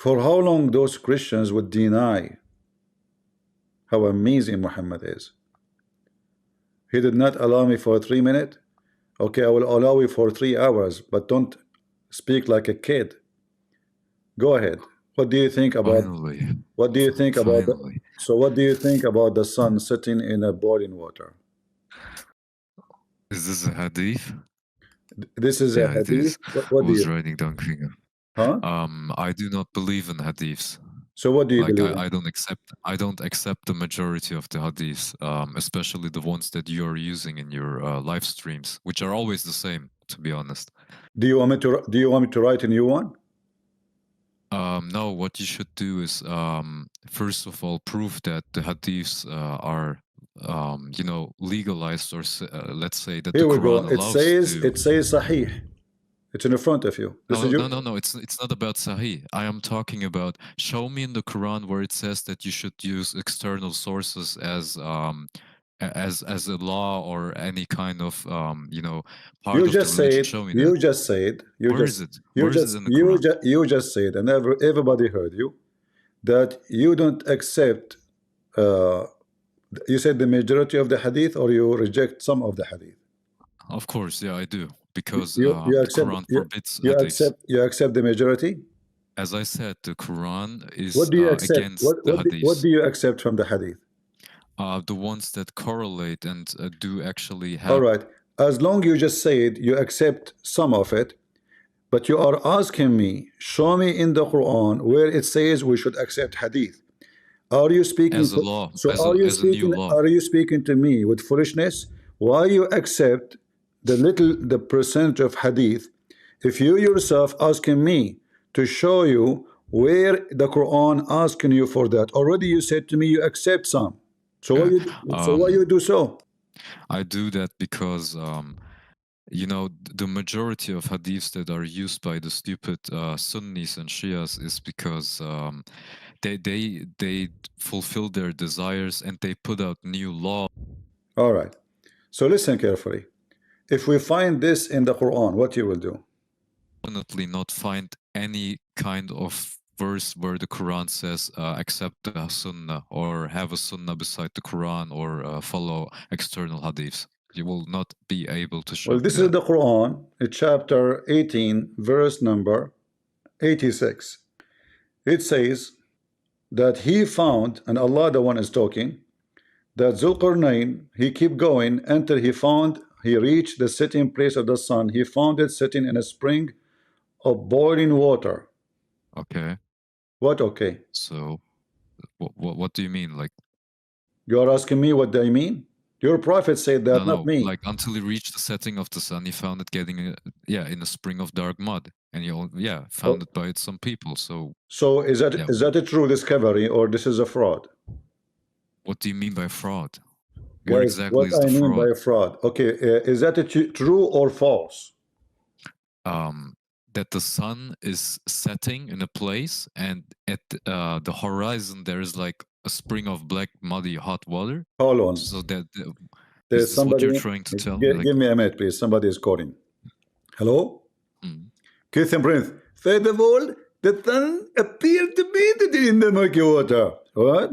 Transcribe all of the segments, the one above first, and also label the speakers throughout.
Speaker 1: For how long those Christians would deny how amazing Muhammad is. He did not allow me for 3 minutes. Okay, I will allow you for 3 hours, but don't speak like a kid. Go ahead. What do you think about?
Speaker 2: Finally.
Speaker 1: What do you think about?
Speaker 2: Finally.
Speaker 1: So, what do you think about the sun sitting in a boiling water?
Speaker 2: Is this a hadith?
Speaker 1: This is
Speaker 2: Yeah,
Speaker 1: a
Speaker 2: it is.
Speaker 1: hadith. What do
Speaker 2: Who's
Speaker 1: you?
Speaker 2: writing down finger?
Speaker 1: Huh?
Speaker 2: I do not believe in hadiths.
Speaker 1: So, what do you
Speaker 2: Like
Speaker 1: believe?
Speaker 2: I don't accept the majority of the hadiths, especially the ones that you are using in your live streams, which are always the same, to be honest.
Speaker 1: Do you want me to? Do you want me to write a new one?
Speaker 2: No, what you should do is first of all prove that the hadiths are you know, legalized, or let's say that
Speaker 1: Here
Speaker 2: the
Speaker 1: we go.
Speaker 2: Quran allows
Speaker 1: It says Sahih. It's in the front of you. This is
Speaker 2: no, it's not about Sahih. I am talking about, show me in the Quran where it says that you should use external sources as as a law or any kind of you know, part
Speaker 1: You
Speaker 2: of the
Speaker 1: just
Speaker 2: religion.
Speaker 1: said.
Speaker 2: Show me
Speaker 1: You
Speaker 2: that.
Speaker 1: just said. You
Speaker 2: Where
Speaker 1: just.
Speaker 2: is it?
Speaker 1: You
Speaker 2: Where is
Speaker 1: just.
Speaker 2: it in the Quran?
Speaker 1: You just said, and everybody heard you, that you don't accept. You said the majority of the hadith, or you reject some of the hadith.
Speaker 2: Of course, yeah, I do, because
Speaker 1: You
Speaker 2: the
Speaker 1: accept.
Speaker 2: Quran forbids hadiths.
Speaker 1: You accept the majority.
Speaker 2: As I said, the Quran is
Speaker 1: What do you accept?
Speaker 2: against the hadiths.
Speaker 1: What do you accept from the hadith?
Speaker 2: The ones that correlate and do actually have.
Speaker 1: All right. As long you just said you accept some of it, but you are asking me, show me in the Quran where it says we should accept hadith. Are you speaking
Speaker 2: as a law?
Speaker 1: So
Speaker 2: as
Speaker 1: are you
Speaker 2: as
Speaker 1: speaking?
Speaker 2: a new law.
Speaker 1: Are you speaking to me with foolishness? Why you accept the percentage of hadith if you yourself asking me to show you where the Quran asking you for that? Already you said to me you accept some. So why you do so?
Speaker 2: I do that because you know, the majority of hadiths that are used by the stupid Sunnis and Shias is because they fulfill their desires and they put out new law.
Speaker 1: All right. So listen carefully. If we find this in the Quran, what you will do?
Speaker 2: Definitely not find any kind of verse where the Quran says accept the Sunnah or have a Sunnah beside the Quran or follow external hadiths. You will not be able to show.
Speaker 1: Well, this is the Quran, chapter 18, verse number 86. It says that he found, and Allah the one is talking, that Zulqarnain, he keep going until he reached the sitting place of the sun. He found it sitting in a spring of boiling water.
Speaker 2: Okay.
Speaker 1: What okay?
Speaker 2: So, what do you mean? Like,
Speaker 1: you are asking me what I mean? Your prophet said that, not me.
Speaker 2: Like until he reached the setting of the sun, he found it getting in a spring of dark mud, and he found it by some people. So
Speaker 1: is that a true discovery, or this is a fraud?
Speaker 2: What do you mean by fraud? Where exactly
Speaker 1: what
Speaker 2: is the
Speaker 1: I mean
Speaker 2: fraud?
Speaker 1: by fraud? Okay, is that true or false?
Speaker 2: That the sun is setting in a place, and at the horizon there is like a spring of black, muddy, hot water.
Speaker 1: Hold on.
Speaker 2: So that
Speaker 1: there's somebody.
Speaker 2: What you're trying to tell?
Speaker 1: Give me a minute, please. Somebody is calling. Hello? Christian Prince. First of all, the sun appeared to be in the murky water. What?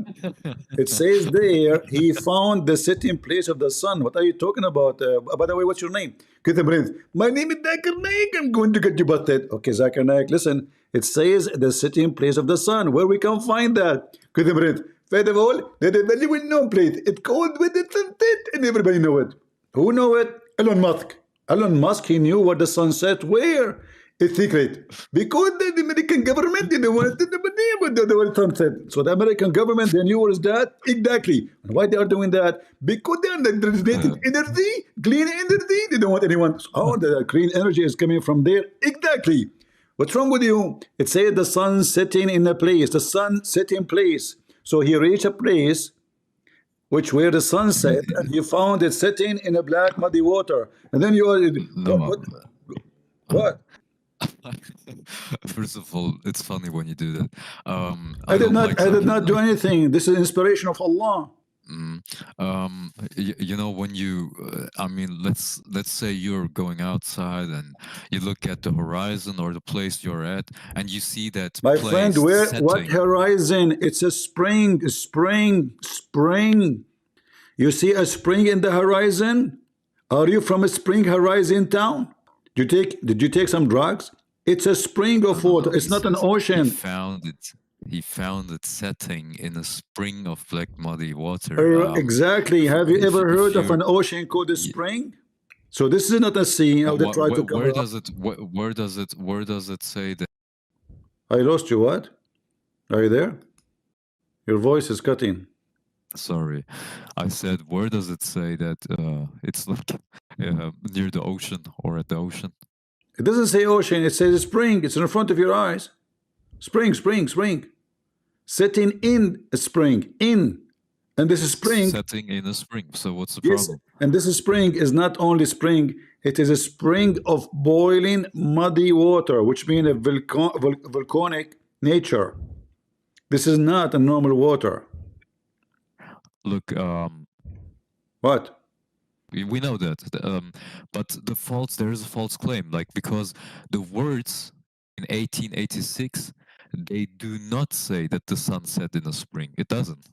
Speaker 1: It says there, he found the sitting place of the sun. What are you talking about? By the way, what's your name? Christian Prince. My name is Zakir Naik. I'm going to get you busted. Okay, Zakir Naik, listen. It says the sitting place of the sun. Where we can find that? Christian Prince. First of all, that is a very well-known place. It's called with the sunset, and everybody know it. Who know it? Elon Musk. Elon Musk, he knew what the sunset where. It's secret. Because the American government didn't want the sunset. So the American government, they knew what is that? Exactly. And why they are doing that? Because they are designated energy, clean energy. They don't want anyone. Oh, the clean energy is coming from there. Exactly. What's wrong with you? It says the sun setting in a place. The sun setting place. So he reached a place where the sun set, and he found it sitting in a black muddy water. And then you are what?
Speaker 2: First of all, it's funny when you do that.
Speaker 1: I did not do anything. This is inspiration of Allah.
Speaker 2: You know, when you, I mean, let's say you're going outside and you look at the horizon or the place you're at, and you see that
Speaker 1: My friend,
Speaker 2: place
Speaker 1: what
Speaker 2: setting.
Speaker 1: horizon? It's a spring, spring. You see a spring in the horizon? Are you from a spring horizon town? Did you take some drugs? It's a spring of water. It's not an ocean.
Speaker 2: He found it setting in a spring of black muddy water.
Speaker 1: Exactly. Have you ever heard of an ocean called a spring? So this is not a sea. How they try to cover
Speaker 2: where
Speaker 1: up.
Speaker 2: does it say that?
Speaker 1: I lost you. What? Are you there? Your voice is cutting.
Speaker 2: Sorry, I said, where does it say that it's like near the ocean or at the ocean?
Speaker 1: It doesn't say ocean. It says spring. It's in front of your eyes. Spring, spring, spring. Setting in a spring. In. And this is spring.
Speaker 2: Setting in a spring. So what's the problem?
Speaker 1: And this spring is not only spring. It is a spring of boiling muddy water, which means a volcanic nature. This is not a normal water.
Speaker 2: Look,
Speaker 1: what?
Speaker 2: We know that, but there is a false claim, like, because the words in 1886, they do not say that the sun set in a spring. It doesn't.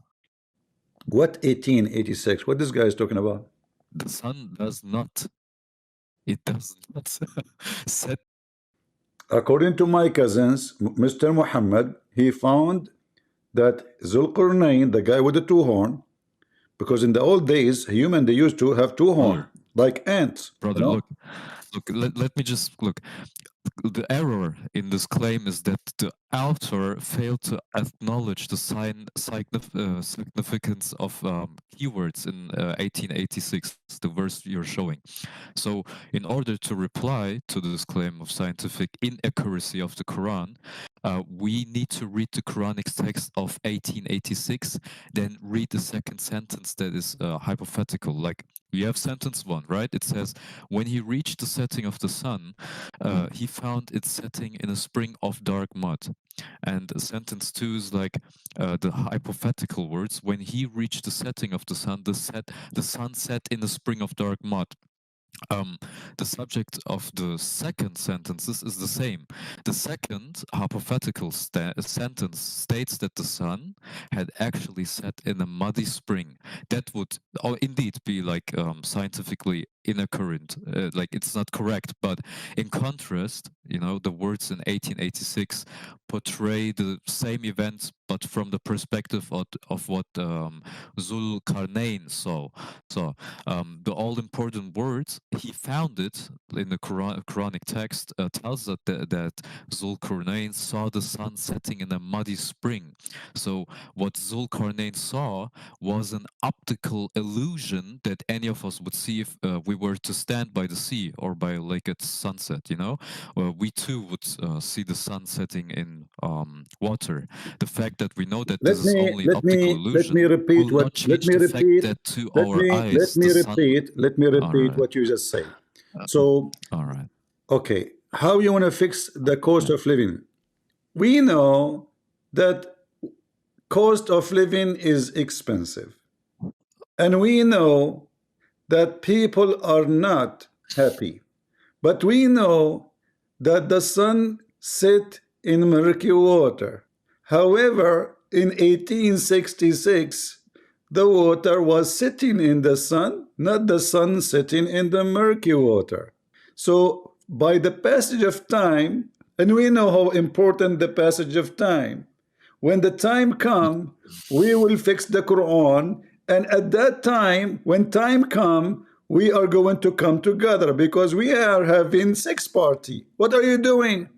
Speaker 1: What 1886? What this guy is talking about?
Speaker 2: The sun does not. It does not set.
Speaker 1: According to my cousins, Mr. Muhammad, he found that Zulqarnain, the guy with the two horn, because in the old days, human, they used to have two horn, like ants.
Speaker 2: Brother, you know? Look, let me just look. The error in this claim is that the author failed to acknowledge the significance of keywords in 1886, the verse you're showing. So in order to reply to this claim of scientific inaccuracy of the Quran, we need to read the Quranic text of 1886, then read the second sentence that is hypothetical. Like, you have sentence 1, right? It says, when he reached the setting of the sun, he found it setting in a spring of dark mud. And sentence 2 is like the hypothetical words, when he reached the setting of the sun, the sun set in a spring of dark mud. The subject of the second sentences is the same. The second hypothetical sentence states that the sun had actually set in a muddy spring. That would indeed be like scientifically inaccurate, like it's not correct. But in contrast, you know, the words in 1886 portray the same events, but from the perspective of what Zulqarnain saw. So the all-important words, he found it in the Quranic text, tells us that Zulqarnain saw the sun setting in a muddy spring. So what Zulqarnain saw was an optical illusion that any of us would see if we were to stand by the sea or by a lake at sunset, you know? We too would see the sun setting in water. The fact that we know that this is only optical illusion will not change the fact that to our eyes,
Speaker 1: let me repeat what you just said. So,
Speaker 2: all right.
Speaker 1: Okay, how you want to fix the cost of living? We know that cost of living is expensive. And we know that people are not happy. But we know that the sun set in murky water. However, in 1866, the water was sitting in the sun, not the sun sitting in the murky water. So by the passage of time, and we know how important the passage of time, when the time comes, we will fix the Quran, and at that time, when time comes, we are going to come together, because we are having sex party. What are you doing?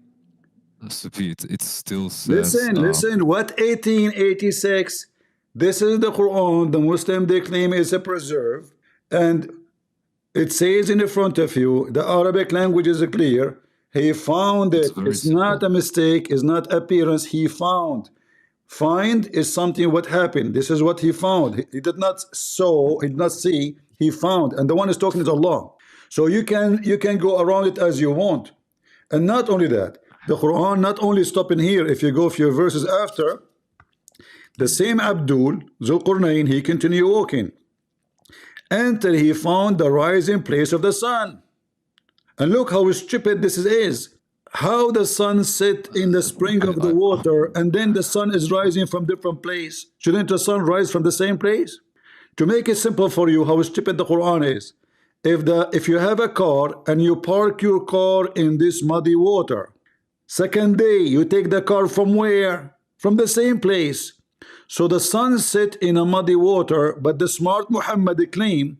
Speaker 2: It still says...
Speaker 1: Listen, what 1886? This is the Quran, the Muslim they claim is a preserve, and it says in the front of you, the Arabic language is clear. He found it. It's not a mistake, it's not appearance, he found. Find is something what happened. This is what he found. He did not saw, he did not see, he found. And the one who's talking is Allah. So you can go around it as you want. And not only that, the Quran not only stopping here, if you go a few verses after, The same Abdul, Zulqarnain, he continued walking until he found the rising place of the sun. And look how stupid this is. How the sun set in the spring of the water, and then the sun is rising from different place. Shouldn't the sun rise from the same place? To make it simple for you, how stupid the Quran is. If you have a car and you park your car in this muddy water, second day you take the car from where? From the same place. So the sun set in a muddy water, but the smart Muhammad claimed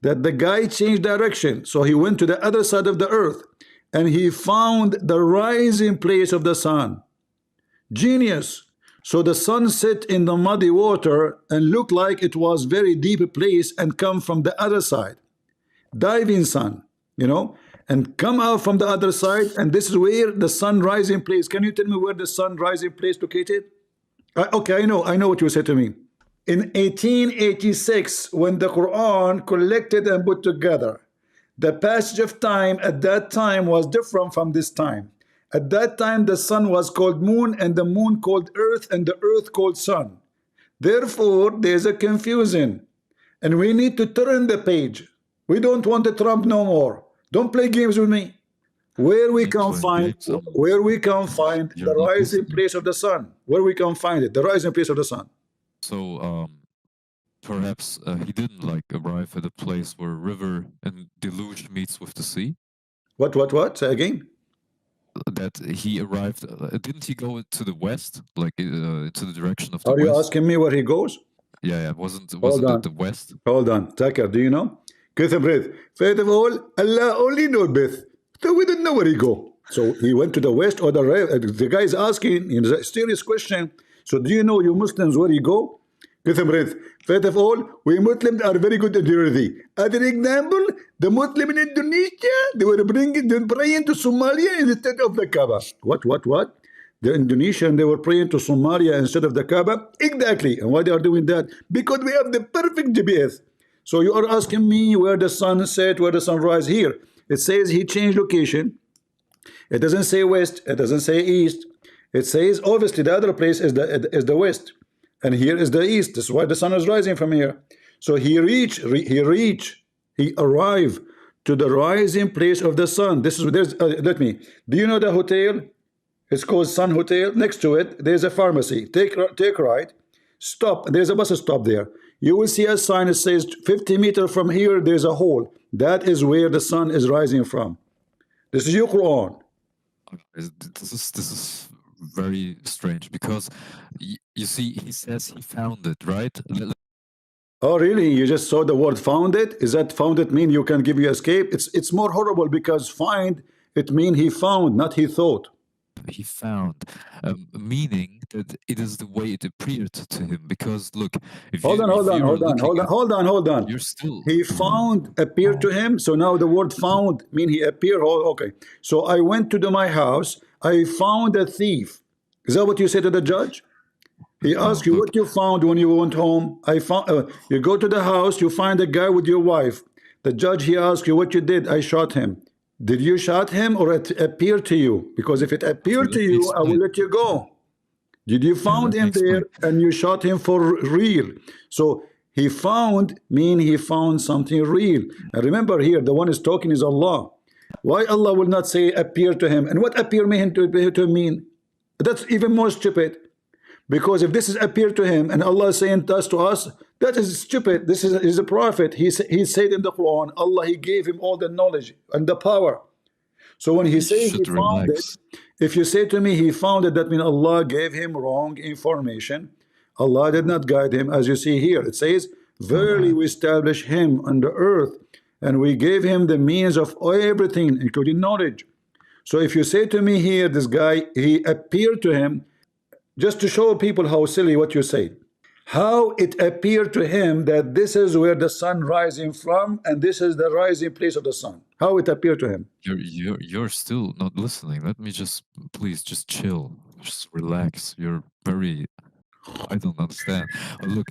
Speaker 1: that the guy changed direction. So he went to the other side of the earth and he found the rising place of the sun. Genius. So the sun set in the muddy water and looked like it was very deep place and come from the other side. Diving sun, you know, and come out from the other side, and this is where the sun rising place. Can you tell me where the sun rising place located? Okay, I know what you said to me. In 1886, when the Quran collected and put together, the passage of time at that time was different from this time. At that time, the sun was called moon, and the moon called earth, and the earth called sun. Therefore, there's a confusion, and we need to turn the page. We don't want a Trump no more. Don't play games with me. Where we can find the rising place of the sun. Where we can find it, the rising place of the sun.
Speaker 2: So perhaps he didn't like arrive at a place where river and deluge meets with the sea.
Speaker 1: What? Say again.
Speaker 2: That he arrived. Didn't he go to the west, like into the direction of the
Speaker 1: west? Are you
Speaker 2: west?
Speaker 1: asking me where he goes?
Speaker 2: Yeah. Wasn't it the west?
Speaker 1: Hold on, Tucker. Do you know? First of all, Allah only knows best. So we didn't know where he go. So he went to the west or the guy is asking in a serious question. So do you know, you Muslims, where he go? First of all, we Muslims are very good at jewelry. As an example, the Muslim in Indonesia, they were praying to Somalia instead of the Kaaba. What? The Indonesian, they were praying to Somalia instead of the Kaaba? Exactly. And why they are doing that? Because we have the perfect GPS. So you are asking me where the sun set, where the sun rise. Here it says he changed location. It doesn't say west, it doesn't say east. It says obviously the other place is the west, and here is the east. This is why the sun is rising from here. So he arrived to the rising place of the sun. This is let me. Do you know the hotel? It's called Sun Hotel. Next to it, there's a pharmacy. Take right. Stop. There's a bus stop there. You will see a sign that says 50 meters from here there's a hole. That is where the sun is rising from. This is your Quran.
Speaker 2: This is very strange, because you see, he says he found it, right?
Speaker 1: Oh really? You just saw the word found it? Is that found it mean you can give you escape? It's more horrible, because find it mean he found, not he thought.
Speaker 2: He found, meaning that it is the way it appeared to him. Because look, if
Speaker 1: hold on.
Speaker 2: You're still.
Speaker 1: He found appeared to him. So now the word found mean he appeared. Okay. So I went to my house. I found a thief. Is that what you say to the judge? He asked you what you found when you went home. I found. You go to the house. You find a guy with your wife. The judge, he asked you what you did. I shot him. Did you shot him or it appeared to you? Because if it appeared to you, I will let you go. Did you found him there and you shot him for real? So he found mean he found something real. And remember here, the one is talking is Allah. Why Allah will not say appear to him? And what appear mean to mean? That's even more stupid. Because if this is appear to him and Allah is saying thus to us, that is stupid. This is a prophet. He said in the Quran, Allah, he gave him all the knowledge and the power. So when he says he found it, if you say to me he found it, that means Allah gave him wrong information. Allah did not guide him. As you see here, it says, verily we established him on the earth and we gave him the means of everything, including knowledge. So if you say to me here, this guy, he appeared to him, just to show people how silly what you say, how it appeared to him that this is where the sun rising from and this is the rising place of the sun. How it appeared to him.
Speaker 2: You're still not listening. Let me please just chill, just relax. You're very, I don't understand. Look,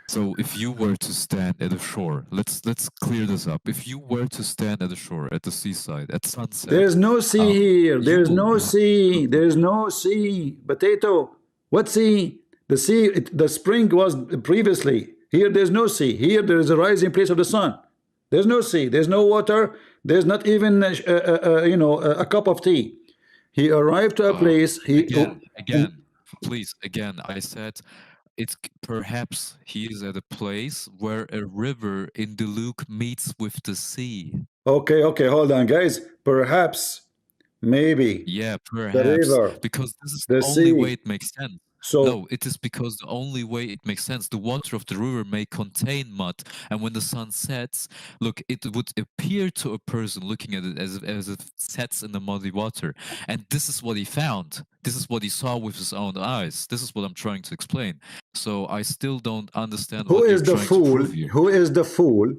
Speaker 2: so if you were to stand at the shore, let's clear this up. If you were to stand at the shore, at the seaside, at sunset,
Speaker 1: there's no sea here. There's no sea. There's no sea. Potato. What sea? The sea, the spring was previously. Here there's no sea. Here there is a rising place of the sun. There's no sea. There's no water. There's not even a cup of tea. He arrived to a place.
Speaker 2: Again, please, again, I said it's perhaps he is at a place where a river in the Luke meets with the sea.
Speaker 1: Okay, hold on, guys. Perhaps, maybe.
Speaker 2: Yeah,
Speaker 1: The
Speaker 2: perhaps,
Speaker 1: river,
Speaker 2: because this is
Speaker 1: the
Speaker 2: the only way
Speaker 1: sea.
Speaker 2: it makes sense.
Speaker 1: So,
Speaker 2: No, it is because the only way it makes sense. The water of the river may contain mud, and when the sun sets, look, it would appear to a person looking at it as if it sets in the muddy water. And this is what he found. This is what he saw with his own eyes. This is what I'm trying to explain. So I still don't understand
Speaker 1: who
Speaker 2: what you're
Speaker 1: is the
Speaker 2: trying to
Speaker 1: fool?
Speaker 2: prove here.
Speaker 1: Who is the fool?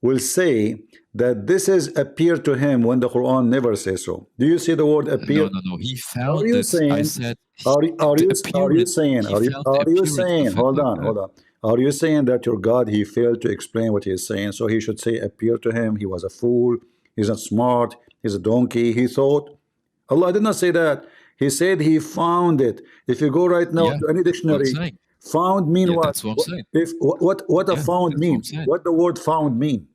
Speaker 1: Will say that this is appear to him when the Quran never says so. Do you see the word appear?
Speaker 2: No. He
Speaker 1: Are
Speaker 2: found
Speaker 1: you
Speaker 2: it. I
Speaker 1: saying?
Speaker 2: said
Speaker 1: Are
Speaker 2: the
Speaker 1: you
Speaker 2: appearance.
Speaker 1: saying?
Speaker 2: He found the
Speaker 1: Are you
Speaker 2: appearance
Speaker 1: saying?
Speaker 2: of it
Speaker 1: Hold
Speaker 2: like
Speaker 1: on,
Speaker 2: that.
Speaker 1: hold on. Are you saying that your God, he failed to explain what he is saying, so he should say appear to him? He was a fool. He's not smart. He's a donkey. He thought. Allah did not say that. He said he found it. If you go right now
Speaker 2: Yeah,
Speaker 1: to any
Speaker 2: that's what I'm
Speaker 1: dictionary,
Speaker 2: saying.
Speaker 1: found mean
Speaker 2: Yeah,
Speaker 1: what?
Speaker 2: that's what I'm saying.
Speaker 1: If what a
Speaker 2: Yeah,
Speaker 1: found
Speaker 2: that's what I'm
Speaker 1: mean?
Speaker 2: saying.
Speaker 1: What the word found mean?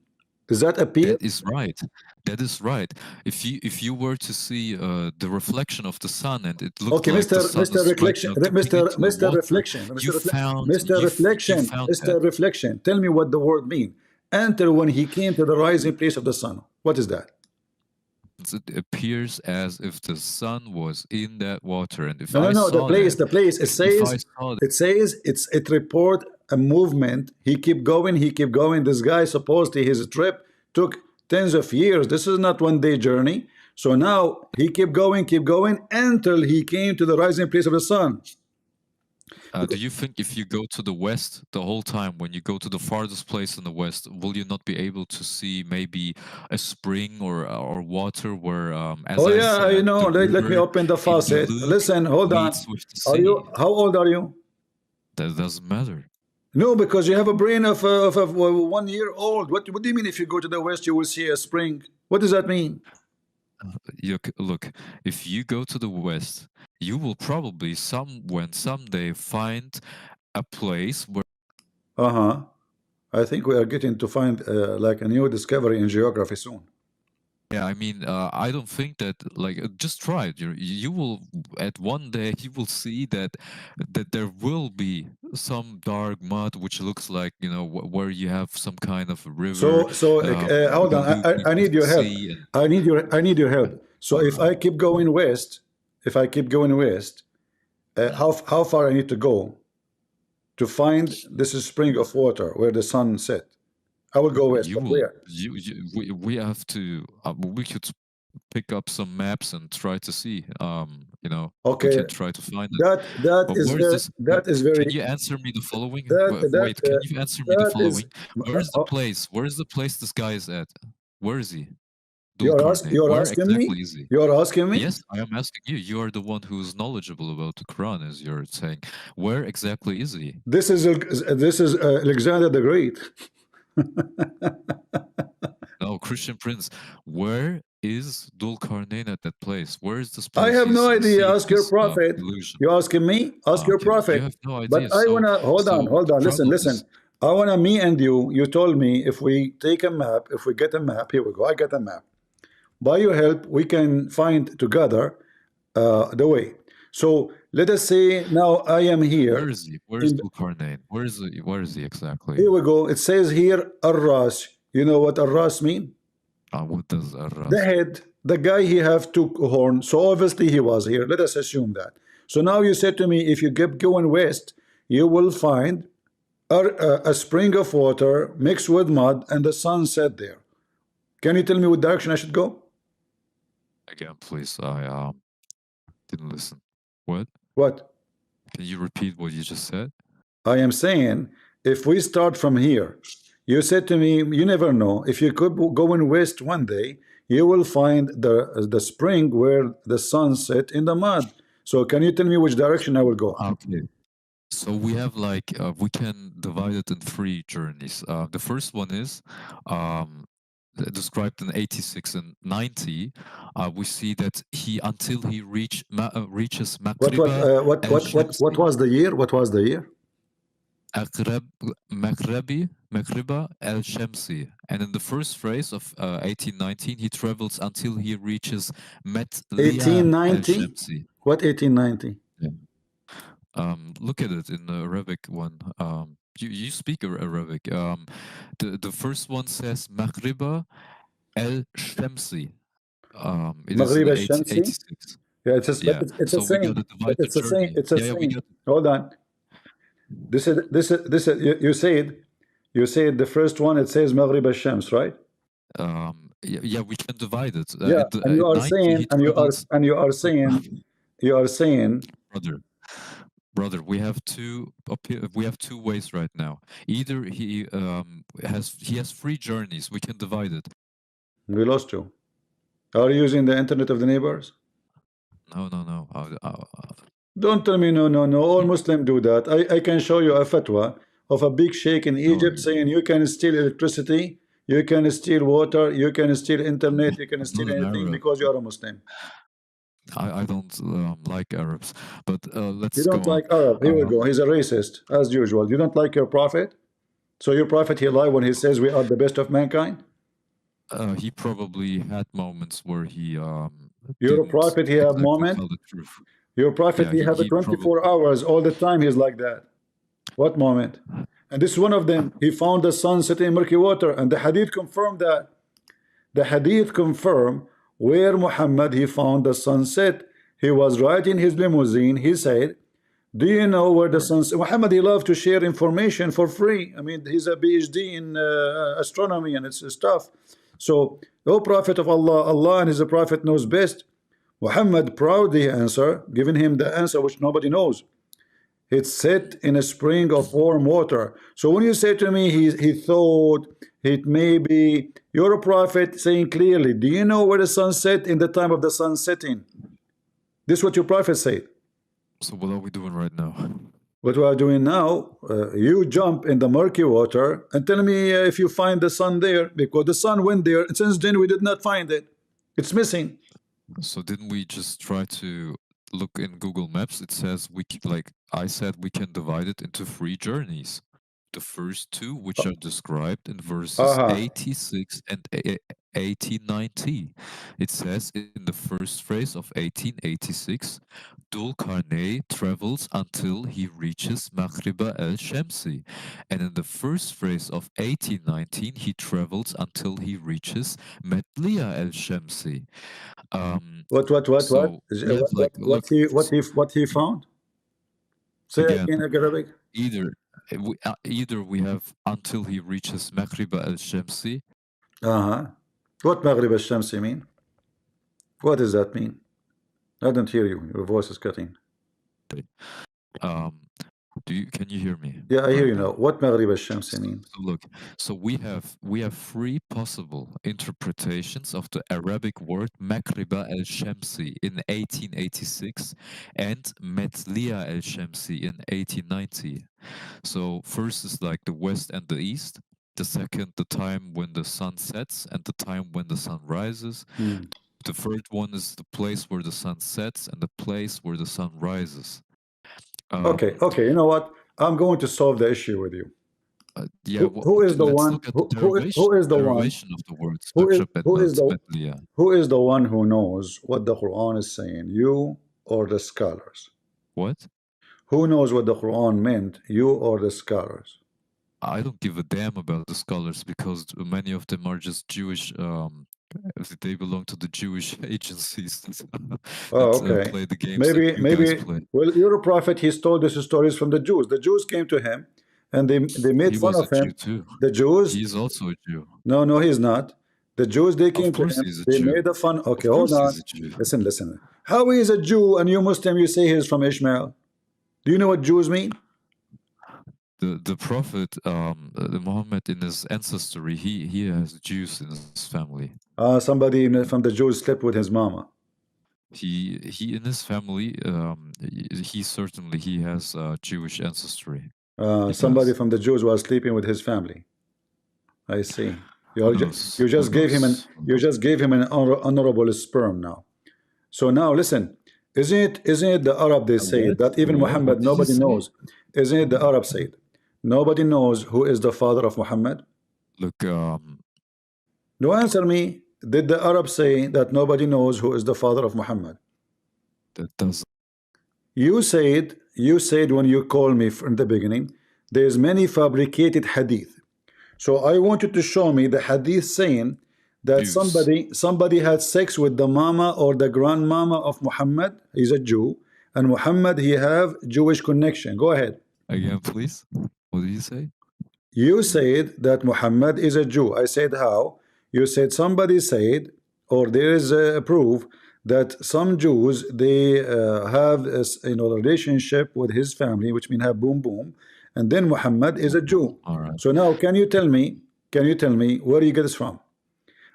Speaker 1: Does that appear?
Speaker 2: That is right. That is right. If you were to see the reflection of the sun and it looked
Speaker 1: Okay,
Speaker 2: like the sun
Speaker 1: Mr.
Speaker 2: is right
Speaker 1: Reflection,
Speaker 2: now dipping into the
Speaker 1: Mr.
Speaker 2: water,
Speaker 1: Reflection,
Speaker 2: you found
Speaker 1: Mr.
Speaker 2: you
Speaker 1: Reflection,
Speaker 2: found
Speaker 1: Mr.
Speaker 2: that.
Speaker 1: Reflection. Tell me what the word mean. Enter when he came to the rising place of the sun. What is that?
Speaker 2: It appears as if the sun was in that water, and if
Speaker 1: No,
Speaker 2: I
Speaker 1: The
Speaker 2: saw
Speaker 1: place,
Speaker 2: that,
Speaker 1: the place.
Speaker 2: if I saw that,
Speaker 1: It report a movement. He keep going. He keep going. This guy supposedly his trip took tens of years. This is not one day journey. So now he keep going until he came to the rising place of the sun.
Speaker 2: do you think if you go to the west the whole time, when you go to the farthest place in the west, will you not be able to see maybe a spring or water where, as
Speaker 1: Oh
Speaker 2: I
Speaker 1: yeah,
Speaker 2: said, the
Speaker 1: let me
Speaker 2: river
Speaker 1: open the
Speaker 2: in the
Speaker 1: faucet.
Speaker 2: Luke
Speaker 1: Listen, hold on.
Speaker 2: meets with the
Speaker 1: Are you?
Speaker 2: sea?
Speaker 1: How old are you?
Speaker 2: That doesn't matter.
Speaker 1: No, because you have a brain of 1 year old. What do you mean? If you go to the west, you will see a spring. What does that mean?
Speaker 2: Look, if you go to the west, you will probably someday find a place where.
Speaker 1: I think we are getting to find like a new discovery in geography soon.
Speaker 2: Yeah, I mean, I don't think that like just try it. You will at one day you will see that there will be some dark mud which looks like where you have some kind of river.
Speaker 1: Hold
Speaker 2: The
Speaker 1: on.
Speaker 2: Luke
Speaker 1: I
Speaker 2: meets
Speaker 1: need
Speaker 2: with the
Speaker 1: your help.
Speaker 2: sea, and
Speaker 1: I need your help. So if I keep going west, how far I need to go to find this is spring of water where the sun set? I will go west.
Speaker 2: you
Speaker 1: But
Speaker 2: will
Speaker 1: where?
Speaker 2: we have to we could pick up some maps and try to see. We
Speaker 1: Okay,
Speaker 2: can try to find it. But where is this?
Speaker 1: that is very
Speaker 2: Can you answer me the following?
Speaker 1: that
Speaker 2: Wait, can you answer me the
Speaker 1: that is
Speaker 2: following? Where is the place? Where is the place this guy is at? Where is he? Dulkarnain.
Speaker 1: you're
Speaker 2: Where
Speaker 1: asking me?
Speaker 2: exactly is he?
Speaker 1: You're asking me?
Speaker 2: Yes, I am asking you. You are the one who's knowledgeable about the Quran, as you're saying. Where exactly is he?
Speaker 1: This is Alexander the Great.
Speaker 2: No, Christian Prince. Where is Dulkarnain at that place? Where is this
Speaker 1: I
Speaker 2: place
Speaker 1: have no
Speaker 2: he's
Speaker 1: idea.
Speaker 2: seeing
Speaker 1: Ask your
Speaker 2: this
Speaker 1: prophet.
Speaker 2: illusion?
Speaker 1: You asking me? Ask your
Speaker 2: Okay, you
Speaker 1: prophet.
Speaker 2: have no
Speaker 1: But
Speaker 2: idea.
Speaker 1: I
Speaker 2: So,
Speaker 1: wanna hold on.
Speaker 2: the
Speaker 1: Listen,
Speaker 2: problem is,
Speaker 1: I wanna me and you. You told me if we take a map, if we get a map, here we go. I get a map. By your help, we can find together the way. So let us say now I am here.
Speaker 2: where is he? Where is Dulkarnain? Where is he exactly?
Speaker 1: Here we go. It says here Arras. You know what Arras mean?
Speaker 2: What does Arras?
Speaker 1: The head. The guy he have two horns. So obviously he was here. Let us assume that. So now you said to me, if you keep going west, you will find a spring of water mixed with mud and the sun set there. Can you tell me what direction I should go?
Speaker 2: Again, please. I didn't listen. What?
Speaker 1: What?
Speaker 2: Can you repeat what you just said?
Speaker 1: I am saying, if we start from here, you said to me, you never know. If you could go in west one day, you will find the spring where the sun set in the mud. So can you tell me which direction I will go?
Speaker 2: Okay. So we have we can divide it in 3 journeys. The first one is described in 86 and 90, we see that until he reaches Maghriba
Speaker 1: What was the year? What was the year?
Speaker 2: Maghriba al-Shamsi. And in the first phrase of 1819, he travels until he reaches Metlia
Speaker 1: 1890?
Speaker 2: al-Shamsi.
Speaker 1: What 1890?
Speaker 2: Yeah. Look at it in the Arabic one. You speak Arabic. The first one says Maghriba al-Shamsi. It is
Speaker 1: Maghrib
Speaker 2: in
Speaker 1: al-Shamsi?
Speaker 2: 86.
Speaker 1: Yeah, it's a,
Speaker 2: Yeah.
Speaker 1: it's
Speaker 2: So
Speaker 1: a
Speaker 2: we
Speaker 1: saying.
Speaker 2: gotta divide
Speaker 1: It's
Speaker 2: the
Speaker 1: a saying.
Speaker 2: journey.
Speaker 1: It's a
Speaker 2: Yeah, we
Speaker 1: saying.
Speaker 2: got it.
Speaker 1: Hold on. This is you said the first one, it says Maghrib al-Shams, right?
Speaker 2: Yeah, we can divide it.
Speaker 1: Yeah, and you are
Speaker 2: 90,
Speaker 1: saying,
Speaker 2: he travels.
Speaker 1: you are saying,
Speaker 2: brother, we have two ways right now. Either he has 3 journeys. We can divide it.
Speaker 1: we lost you. Are you using the internet of the neighbors?
Speaker 2: No.
Speaker 1: Don't tell me no. All Muslims do that. I can show you a fatwa of a big sheikh in Egypt saying you can steal electricity, you can steal water, you can steal internet, you can steal anything because you are a Muslim.
Speaker 2: I don't like Arabs, but let's
Speaker 1: You
Speaker 2: go
Speaker 1: don't
Speaker 2: on.
Speaker 1: like Arab. Here we go. He's a racist, as usual. You don't like your prophet? So your prophet, he lied when he says we are the best of mankind?
Speaker 2: He probably had moments where he
Speaker 1: Your prophet, he have moment?
Speaker 2: tell the truth.
Speaker 1: Your prophet, he have a 24 hours all the time. He's like that. What moment? And this is one of them. He found the sun setting in murky water, and the hadith confirmed that. The hadith confirmed where Muhammad he found the sunset. He was riding his limousine. He said, "Do you know where the sunset?" Muhammad, he loved to share information for free. I mean, he's a PhD in astronomy and it's stuff. So, O Prophet of Allah, Allah and His Prophet knows best. Muhammad proudly answered, giving him the answer which nobody knows. It's set in a spring of warm water. So when you say to me he thought it may be, you're a prophet saying clearly, do you know where the sun set in the time of the sun setting? This is what your prophet said.
Speaker 2: So what are we doing right now?
Speaker 1: What we are doing now, you jump in the murky water and tell me if you find the sun there, because the sun went there and since then we did not find it. It's missing.
Speaker 2: So didn't we just try to look in Google Maps? It says like I said, we can divide it into 3 journeys. The first 2, which are described in verses 86 and 1890. It says in the first phrase of 1886, Dul-Qarnayn travels until he reaches Maghriba al-Shamsi. And in the first phrase of 1819, he travels until he reaches Metlia al-Shamsi.
Speaker 1: What he found? Say again, Arabic.
Speaker 2: Either we have until he reaches Maghriba al-Shamsi.
Speaker 1: What Maghrib al-Shamsi mean? What does that mean? I don't hear you. Your voice is cutting.
Speaker 2: Can you hear me?
Speaker 1: Yeah, I hear you now. What Maghrib al-Shamsi mean?
Speaker 2: So look, so we have 3 possible interpretations of the Arabic word Maghriba al-Shamsi in 1886 and Metlia al-Shamsi in 1890. So first is like the west and the east. The second, the time when the sun sets and the time when the sun rises. The third one is the place where the sun sets and the place where the sun rises.
Speaker 1: Okay, you know what? I'm going to solve the issue with you. Who is the one? Who is the one? Who is the one who knows what the Quran is saying? You or the scholars?
Speaker 2: What?
Speaker 1: Who knows what the Quran meant? You or the scholars?
Speaker 2: I don't give a damn about the scholars because many of them are just Jewish. They belong to the Jewish agencies that play the games. Maybe.
Speaker 1: Well, your prophet, he stole these stories from the Jews. The Jews came to him, and they made fun of him.
Speaker 2: Too.
Speaker 1: The Jews.
Speaker 2: He's also a Jew.
Speaker 1: No, he's not. The Jews, they came to him. They made a fun. Okay, hold on. Listen. How he is a Jew and you Muslim? You say he's from Ishmael. Do you know what Jews mean?
Speaker 2: The prophet Muhammad, in his ancestry, he has Jews in his family.
Speaker 1: Somebody from the Jews slept with his mama.
Speaker 2: He in his family, he has Jewish ancestry.
Speaker 1: Somebody from the Jews was sleeping with his family. I see. You just gave him an honorable sperm now. So now listen, isn't it the Arab they say that even Muhammad nobody knows? Isn't it the Arab said nobody knows who is the father of Muhammad?
Speaker 2: Look,
Speaker 1: No, answer me. Did the Arab say that nobody knows who is the father of Muhammad?
Speaker 2: that does.
Speaker 1: You said when you called me from the beginning, there's many fabricated hadith. So I want you to show me the hadith saying that somebody had sex with the mama or the grandmama of Muhammad. He's a Jew, and Muhammad he have Jewish connection. Go ahead.
Speaker 2: Again, please. What did you say?
Speaker 1: You said that Muhammad is a Jew. I said how? You said somebody said, or there is a proof that some Jews they have a relationship with his family, which means have boom boom, and then Muhammad is a Jew.
Speaker 2: All right.
Speaker 1: So now, can you tell me where you get this from?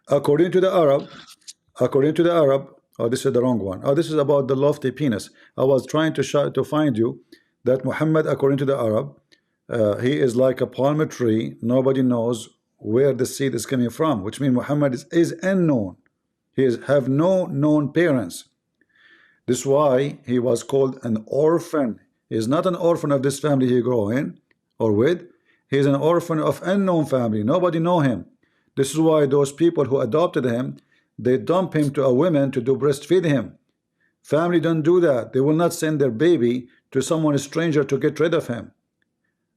Speaker 1: According to the Arab, oh, this is the wrong one. Oh, this is about the lofty penis. I was trying to find you that Muhammad, according to the Arab, he is like a palm tree. Nobody knows where the seed is coming from, which means Muhammad is unknown. He have no known parents. This is why he was called an orphan. He is not an orphan of this family he grew in or with. He is an orphan of unknown family. Nobody know him. This is why those people who adopted him, they dump him to a woman to do breastfeed him. Family don't do that. They will not send their baby to someone stranger to get rid of him.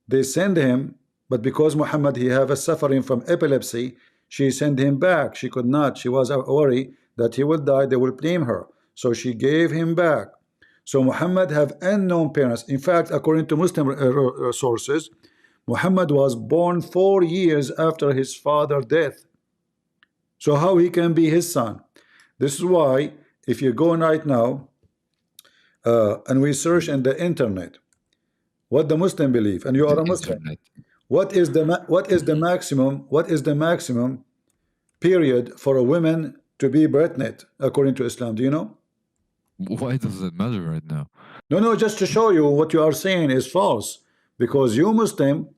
Speaker 1: They send him, but because Muhammad he have a suffering from epilepsy, she sent him back. She could not. She was worried that he will die. They will blame her. So she gave him back. So Muhammad have unknown parents. In fact, according to Muslim sources, Muhammad was born 4 years after his father's death. So how he can be his son? This is why if you go right now and we search in the internet what the Muslim believe, and you are a Muslim, what is the maximum period for a woman to be pregnant according to Islam? Do you know?
Speaker 2: Why does it matter right now?
Speaker 1: No, just to show you what you are saying is false, because you Muslim,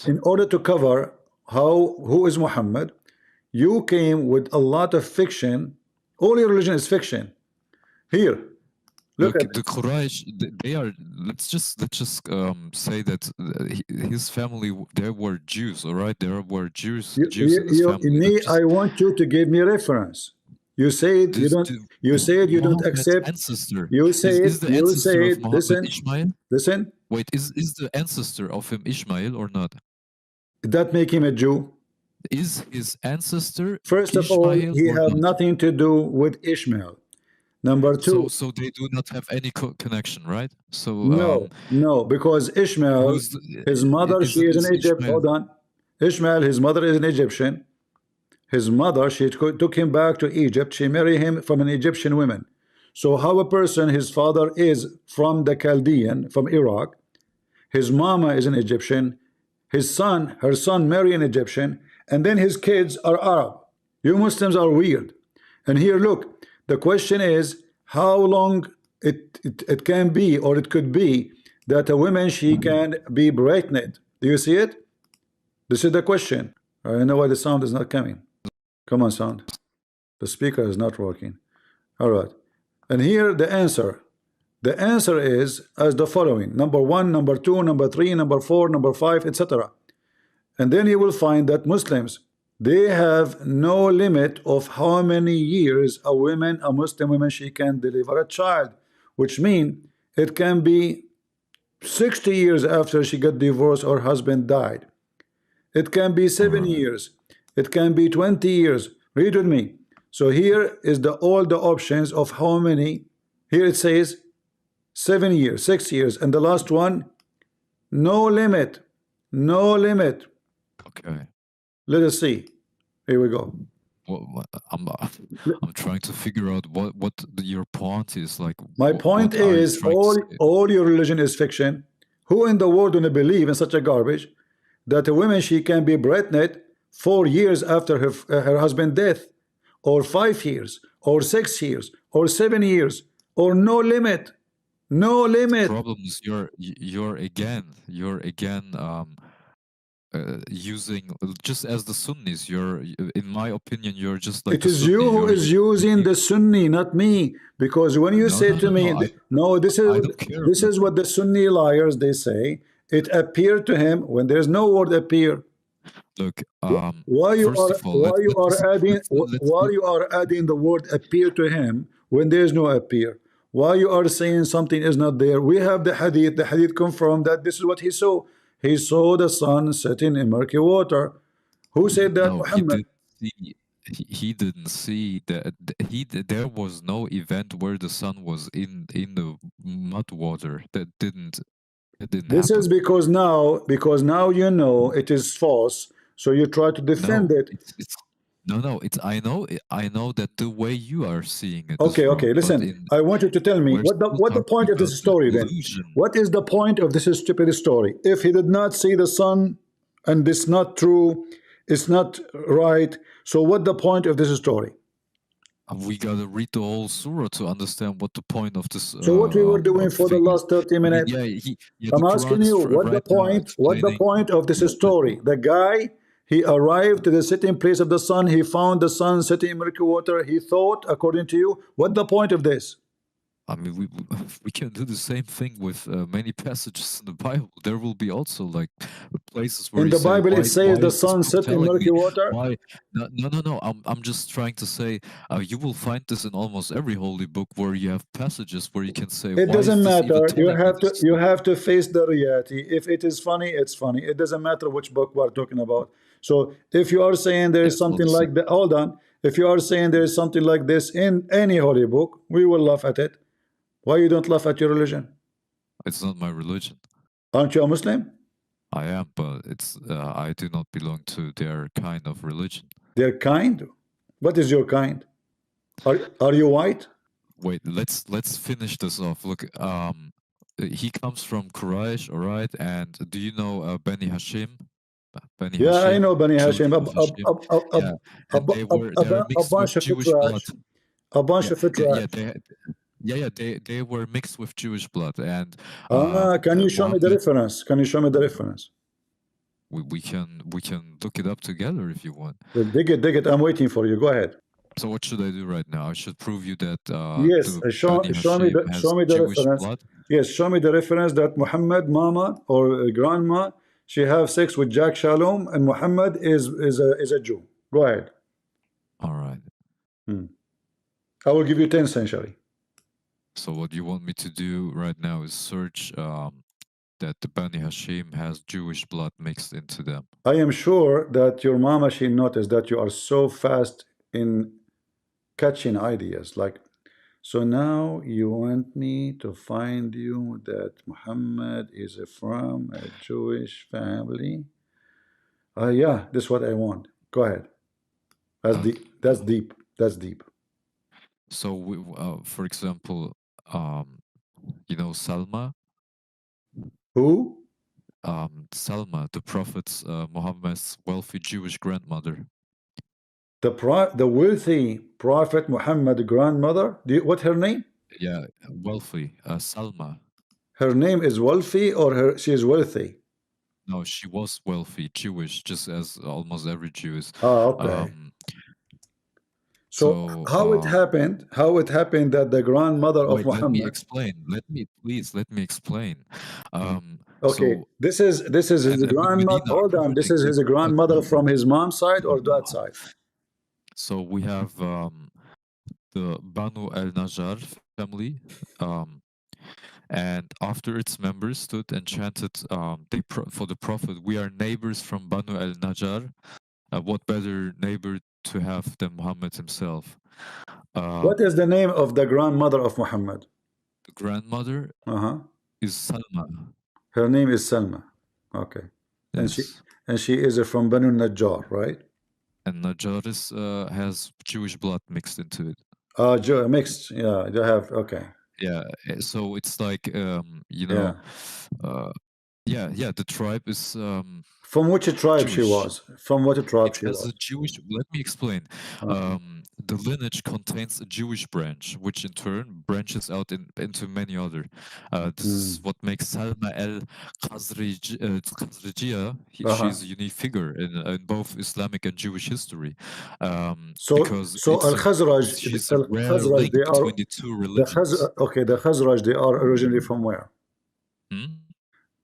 Speaker 1: in order to cover who is Muhammad, you came with a lot of fiction. All your religion is fiction. Here, look at
Speaker 2: the Qur'anic. They are. Let's just say that his family, they were Jews. All right, there were Jews. Jews in his family.
Speaker 1: I want you to give me reference. You said you don't. You said you don't accept.
Speaker 2: Ancestor.
Speaker 1: You said
Speaker 2: is the ancestor of Muhammad
Speaker 1: Ishmael.
Speaker 2: Listen. Wait, is the ancestor of him Ishmael or not?
Speaker 1: Did that make him a Jew?
Speaker 2: Is his ancestor?
Speaker 1: First of all, he have nothing to do with Ishmael. Number two.
Speaker 2: So they do not have any connection, right? So
Speaker 1: no, because Ishmael, his mother, she is an Egyptian. Hold on. Ishmael, his mother is an Egyptian. His mother, she took him back to Egypt. She married him from an Egyptian woman. So how a person, his father is from the Chaldean, from Iraq. His mama is an Egyptian. Her son married an Egyptian. And then his kids are Arab. You Muslims are weird. And here, look, the question is how long it can be, or it could be, that a woman, she can be pregnant. Do you see it? This is the question. I know why the sound is not coming. Come on, sound. The speaker is not working. All right. And here the answer. The answer is as the following: number 1, number 2, number 3, number 4, number 5, etc. And then you will find that Muslims, they have no limit of how many years a Muslim woman, she can deliver a child, which means it can be 60 years after she got divorced or husband died. It can be 7 years. It can be 20 years. Read with me. So here is all the options of how many. Here it says 7 years, 6 years, and the last one, no limit. No limit.
Speaker 2: Okay.
Speaker 1: Let us see. Here we go.
Speaker 2: Well, I'm trying to figure out what your point is. Like,
Speaker 1: my point is all your religion is fiction. Who in the world do believe in such a garbage that a woman, she can be pregnant 4 years after her husband's death, or 5 years, or 6 years, or 7 years, or no limit? No limit.
Speaker 2: The problem is you're again using just as the Sunnis. In my opinion, you're just like
Speaker 1: It
Speaker 2: the
Speaker 1: is you
Speaker 2: Sunni.
Speaker 1: who is using the Sunni, not me. Because when you
Speaker 2: No,
Speaker 1: say
Speaker 2: no,
Speaker 1: to
Speaker 2: no,
Speaker 1: me,
Speaker 2: no.
Speaker 1: no,
Speaker 2: I don't care
Speaker 1: this
Speaker 2: about
Speaker 1: is what the Sunni liars they say. It appeared to him when there's no word appear.
Speaker 2: Look,
Speaker 1: Why
Speaker 2: first of all,
Speaker 1: you are adding the word appear to him when there's no appear? Why you are saying something is not there? We have the hadith. The hadith confirmed that this is what he saw. He saw the sun setting in murky water. Who said that?
Speaker 2: no, he
Speaker 1: Muhammad.
Speaker 2: didn't see. He didn't see that. There was no event where the sun was in the mud water. That didn't
Speaker 1: This is
Speaker 2: happen.
Speaker 1: because now you know it is false, so you try to defend
Speaker 2: No,
Speaker 1: it.
Speaker 2: it's no. It's I know that the way you are seeing it is
Speaker 1: Okay, okay.
Speaker 2: wrong, but
Speaker 1: Listen, I want you to tell me
Speaker 2: we're still
Speaker 1: what the
Speaker 2: talking
Speaker 1: point of
Speaker 2: about
Speaker 1: this
Speaker 2: the
Speaker 1: story then.
Speaker 2: illusion.
Speaker 1: What is the point of this stupid story? If he did not see the sun, and it's not true, it's not right. So what the point of this story?
Speaker 2: We gotta read the whole surah to understand what the point of this
Speaker 1: So what we were doing for the
Speaker 2: thing is.
Speaker 1: last 30
Speaker 2: I mean,
Speaker 1: minutes?
Speaker 2: the
Speaker 1: I'm
Speaker 2: Quran
Speaker 1: asking
Speaker 2: is
Speaker 1: you, what the
Speaker 2: right now
Speaker 1: point? What the
Speaker 2: explaining.
Speaker 1: point of this
Speaker 2: Yeah,
Speaker 1: story? The guy, he arrived to the sitting place of the sun. He found the sun sitting in murky water. He thought, according to you, what the point of this?
Speaker 2: I mean, we can do the same thing with many passages in the Bible. There will be also like places where
Speaker 1: In
Speaker 2: you
Speaker 1: the
Speaker 2: say,
Speaker 1: Bible, it
Speaker 2: why
Speaker 1: says the
Speaker 2: is this
Speaker 1: sun
Speaker 2: book
Speaker 1: set in
Speaker 2: telling
Speaker 1: murky
Speaker 2: me?
Speaker 1: water.
Speaker 2: Why? No, no, no, no. I'm just trying to say you will find this in almost every holy book where you have passages where you can say,
Speaker 1: It
Speaker 2: why is
Speaker 1: doesn't
Speaker 2: this even
Speaker 1: matter.
Speaker 2: telling me this?
Speaker 1: You have to face the reality. If it is funny, it's funny. It doesn't matter which book we're talking about. So if you are saying there is
Speaker 2: Yes, well,
Speaker 1: something like that, hold on. If you are saying there is something like this in any holy book, we will laugh at it. Why you don't laugh at your religion?
Speaker 2: it's not my religion.
Speaker 1: Aren't you a Muslim?
Speaker 2: I am, but I do not belong to their kind of religion.
Speaker 1: They're kind. What is your kind? Are you white?
Speaker 2: Wait, let's finish this off. Look, he comes from Quraysh, all right? And do you know Bani Hashim? Bani
Speaker 1: Yeah, I
Speaker 2: Hashim,
Speaker 1: know Bani Hashim.
Speaker 2: children of Hashim. Yeah, and they're
Speaker 1: A
Speaker 2: mixed with
Speaker 1: bunch of
Speaker 2: Jewish blood.
Speaker 1: trash. A bunch
Speaker 2: Yeah,
Speaker 1: of
Speaker 2: yeah,
Speaker 1: trash.
Speaker 2: they were mixed with Jewish blood, and
Speaker 1: Can you show me the
Speaker 2: Muhammad.
Speaker 1: reference? Can you show me the reference?
Speaker 2: We can look it up together if you want.
Speaker 1: Well, dig it. I'm waiting for you. Go ahead.
Speaker 2: So what should I do right now? I should prove you that
Speaker 1: Yes,
Speaker 2: the Bani Hashim has
Speaker 1: show me the
Speaker 2: Jewish
Speaker 1: reference.
Speaker 2: blood.
Speaker 1: Yes, show me the reference that Muhammad, mama or grandma, she have sex with Jack Shalom, and Muhammad is a Jew. Go ahead.
Speaker 2: All right.
Speaker 1: I will give you 10 century.
Speaker 2: So what you want me to do right now is search that the Bani Hashim has Jewish blood mixed into them.
Speaker 1: I am sure that your mama, she noticed that you are so fast in catching ideas. Like, so now you want me to find you that Muhammad is from a Jewish family? Yeah, this is what I want. Go ahead. That's
Speaker 2: Okay.
Speaker 1: deep. That's deep. That's deep.
Speaker 2: So, for example, Salma.
Speaker 1: Who?
Speaker 2: Salma, the Prophet's Muhammad's wealthy Jewish grandmother.
Speaker 1: The wealthy Prophet Muhammad grandmother. What her name?
Speaker 2: Yeah, wealthy. Salma.
Speaker 1: Her name is wealthy, or she is wealthy?
Speaker 2: No, she was wealthy, Jewish, just as almost every Jew is.
Speaker 1: Okay. So how it happened? How it happened that the grandmother of
Speaker 2: Wait, let me
Speaker 1: Muhammad?
Speaker 2: explain. Let me explain.
Speaker 1: Okay,
Speaker 2: So
Speaker 1: this is his
Speaker 2: and
Speaker 1: grandmother.
Speaker 2: Medina,
Speaker 1: Hold on, this
Speaker 2: according
Speaker 1: is
Speaker 2: to
Speaker 1: his grandmother from his mom's side or dad side?
Speaker 2: So we have the Banu al-Najjar family, and after its members stood and chanted for the Prophet, "We are neighbors from Banu al-Najjar. What better neighbor to have than Muhammad himself?"
Speaker 1: What is the name of the grandmother of Muhammad?
Speaker 2: The grandmother is Salma.
Speaker 1: Her name is Salma. Okay.
Speaker 2: Yes.
Speaker 1: And she is from Banu Najjar, right?
Speaker 2: And Najjar has Jewish blood mixed into it.
Speaker 1: Mixed. Yeah, you have. Okay.
Speaker 2: Yeah. So it's like Yeah. The tribe is
Speaker 1: From which tribe she
Speaker 2: Jewish.
Speaker 1: was? From what tribe
Speaker 2: It
Speaker 1: she
Speaker 2: has
Speaker 1: was?
Speaker 2: a Jewish. Let me explain. The lineage contains a Jewish branch, which in turn branches out into many other. This is what makes Salma Khazrajiyya. She's a unique figure in both Islamic and Jewish history, because
Speaker 1: So
Speaker 2: she's a
Speaker 1: Al
Speaker 2: rare
Speaker 1: Khazraj,
Speaker 2: link between the two religions.
Speaker 1: okay, the Khazraj, they are originally from where?
Speaker 2: Hmm?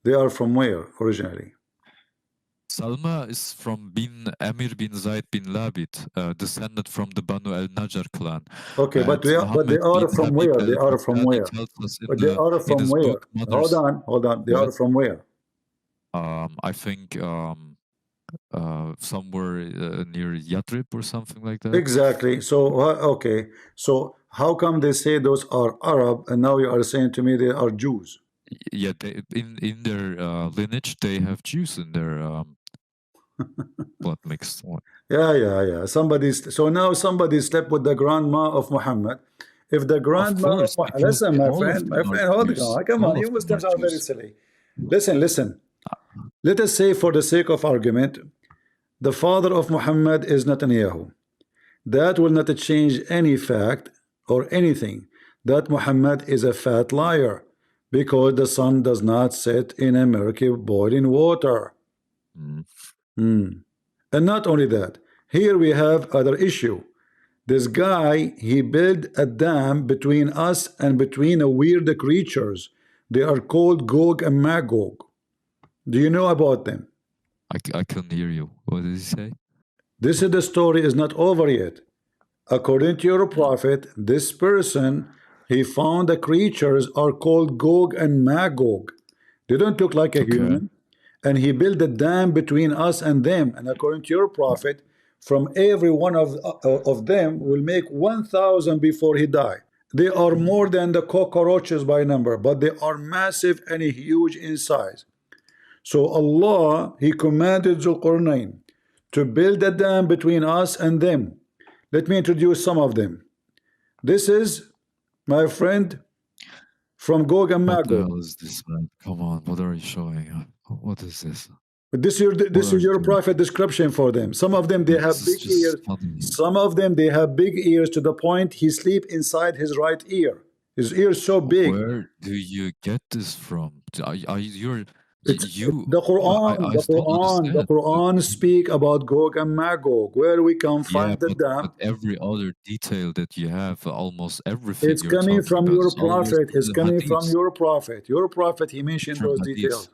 Speaker 1: They are from where originally?
Speaker 2: Salma is from bin Amir bin Zaid bin Labid, descended from the Banu al-Najjar clan.
Speaker 1: Okay,
Speaker 2: And
Speaker 1: but they
Speaker 2: Muhammad
Speaker 1: are
Speaker 2: bin
Speaker 1: from
Speaker 2: Habib
Speaker 1: where? They are from
Speaker 2: al-Baghdadi
Speaker 1: where?
Speaker 2: tells us
Speaker 1: But they are
Speaker 2: in
Speaker 1: from
Speaker 2: his
Speaker 1: where?
Speaker 2: book Mother's
Speaker 1: Hold on. They
Speaker 2: What?
Speaker 1: are from where?
Speaker 2: I think somewhere near Yathrib or something like that.
Speaker 1: Exactly. So okay. So how come they say those are Arab, and now you are saying to me they are Jews?
Speaker 2: Yeah, in their lineage they have Jews in their blood mixed.
Speaker 1: Yeah. So now somebody slept with the grandma of Muhammad. If the
Speaker 2: Of
Speaker 1: grandma of
Speaker 2: course,
Speaker 1: Muhammad,
Speaker 2: because
Speaker 1: listen,
Speaker 2: all of
Speaker 1: my
Speaker 2: them are
Speaker 1: friend, hold
Speaker 2: Jews.
Speaker 1: on, come on,
Speaker 2: All of
Speaker 1: you
Speaker 2: them are
Speaker 1: Muslims are very
Speaker 2: Jews.
Speaker 1: silly. Listen. Let us say, for the sake of argument, the father of Muhammad is Netanyahu. That will not change any fact or anything that Muhammad is a fat liar because the sun does not set in a murky boiling water.
Speaker 2: Mm.
Speaker 1: And not only that, here we have other issue. This guy, he built a dam between us and between a weird creatures. They are called Gog and Magog. Do you know about them?
Speaker 2: I couldn't hear you. What did he say?
Speaker 1: This is the story is not over yet. According to your prophet, this person, he found the creatures are called Gog and Magog. They don't look like a
Speaker 2: Okay.
Speaker 1: human. And he built a dam between us and them. And according to your prophet, from every one of them will make 1,000 before he die. They are more than the cockroaches by number, but they are massive and huge in size. So Allah, He commanded Zulqarnain to build a dam between us and them. Let me introduce some of them. This is, my friend, from Gog and
Speaker 2: What the
Speaker 1: Magog.
Speaker 2: hell is this, man? Come on, what are you showing? What is this?
Speaker 1: This
Speaker 2: What are
Speaker 1: is
Speaker 2: you
Speaker 1: your
Speaker 2: doing?
Speaker 1: prophet description for them. Some of them they
Speaker 2: This
Speaker 1: have
Speaker 2: is
Speaker 1: big
Speaker 2: just
Speaker 1: ears.
Speaker 2: funny.
Speaker 1: Some of them they have big ears to the point he sleep inside his right ear. His ears so big.
Speaker 2: Where do you get this from?
Speaker 1: It's the Quran.
Speaker 2: I don't
Speaker 1: The
Speaker 2: understand.
Speaker 1: Quran speak about Gog and Magog, where we can
Speaker 2: Yeah,
Speaker 1: find the
Speaker 2: but
Speaker 1: dam.
Speaker 2: every other detail that you have, almost everything
Speaker 1: It's
Speaker 2: you're
Speaker 1: coming
Speaker 2: talking
Speaker 1: from
Speaker 2: about
Speaker 1: your
Speaker 2: is always
Speaker 1: prophet.
Speaker 2: from
Speaker 1: It's
Speaker 2: the
Speaker 1: coming from
Speaker 2: hadiths.
Speaker 1: your prophet. Your prophet, he mentioned
Speaker 2: From
Speaker 1: those
Speaker 2: hadiths.
Speaker 1: details.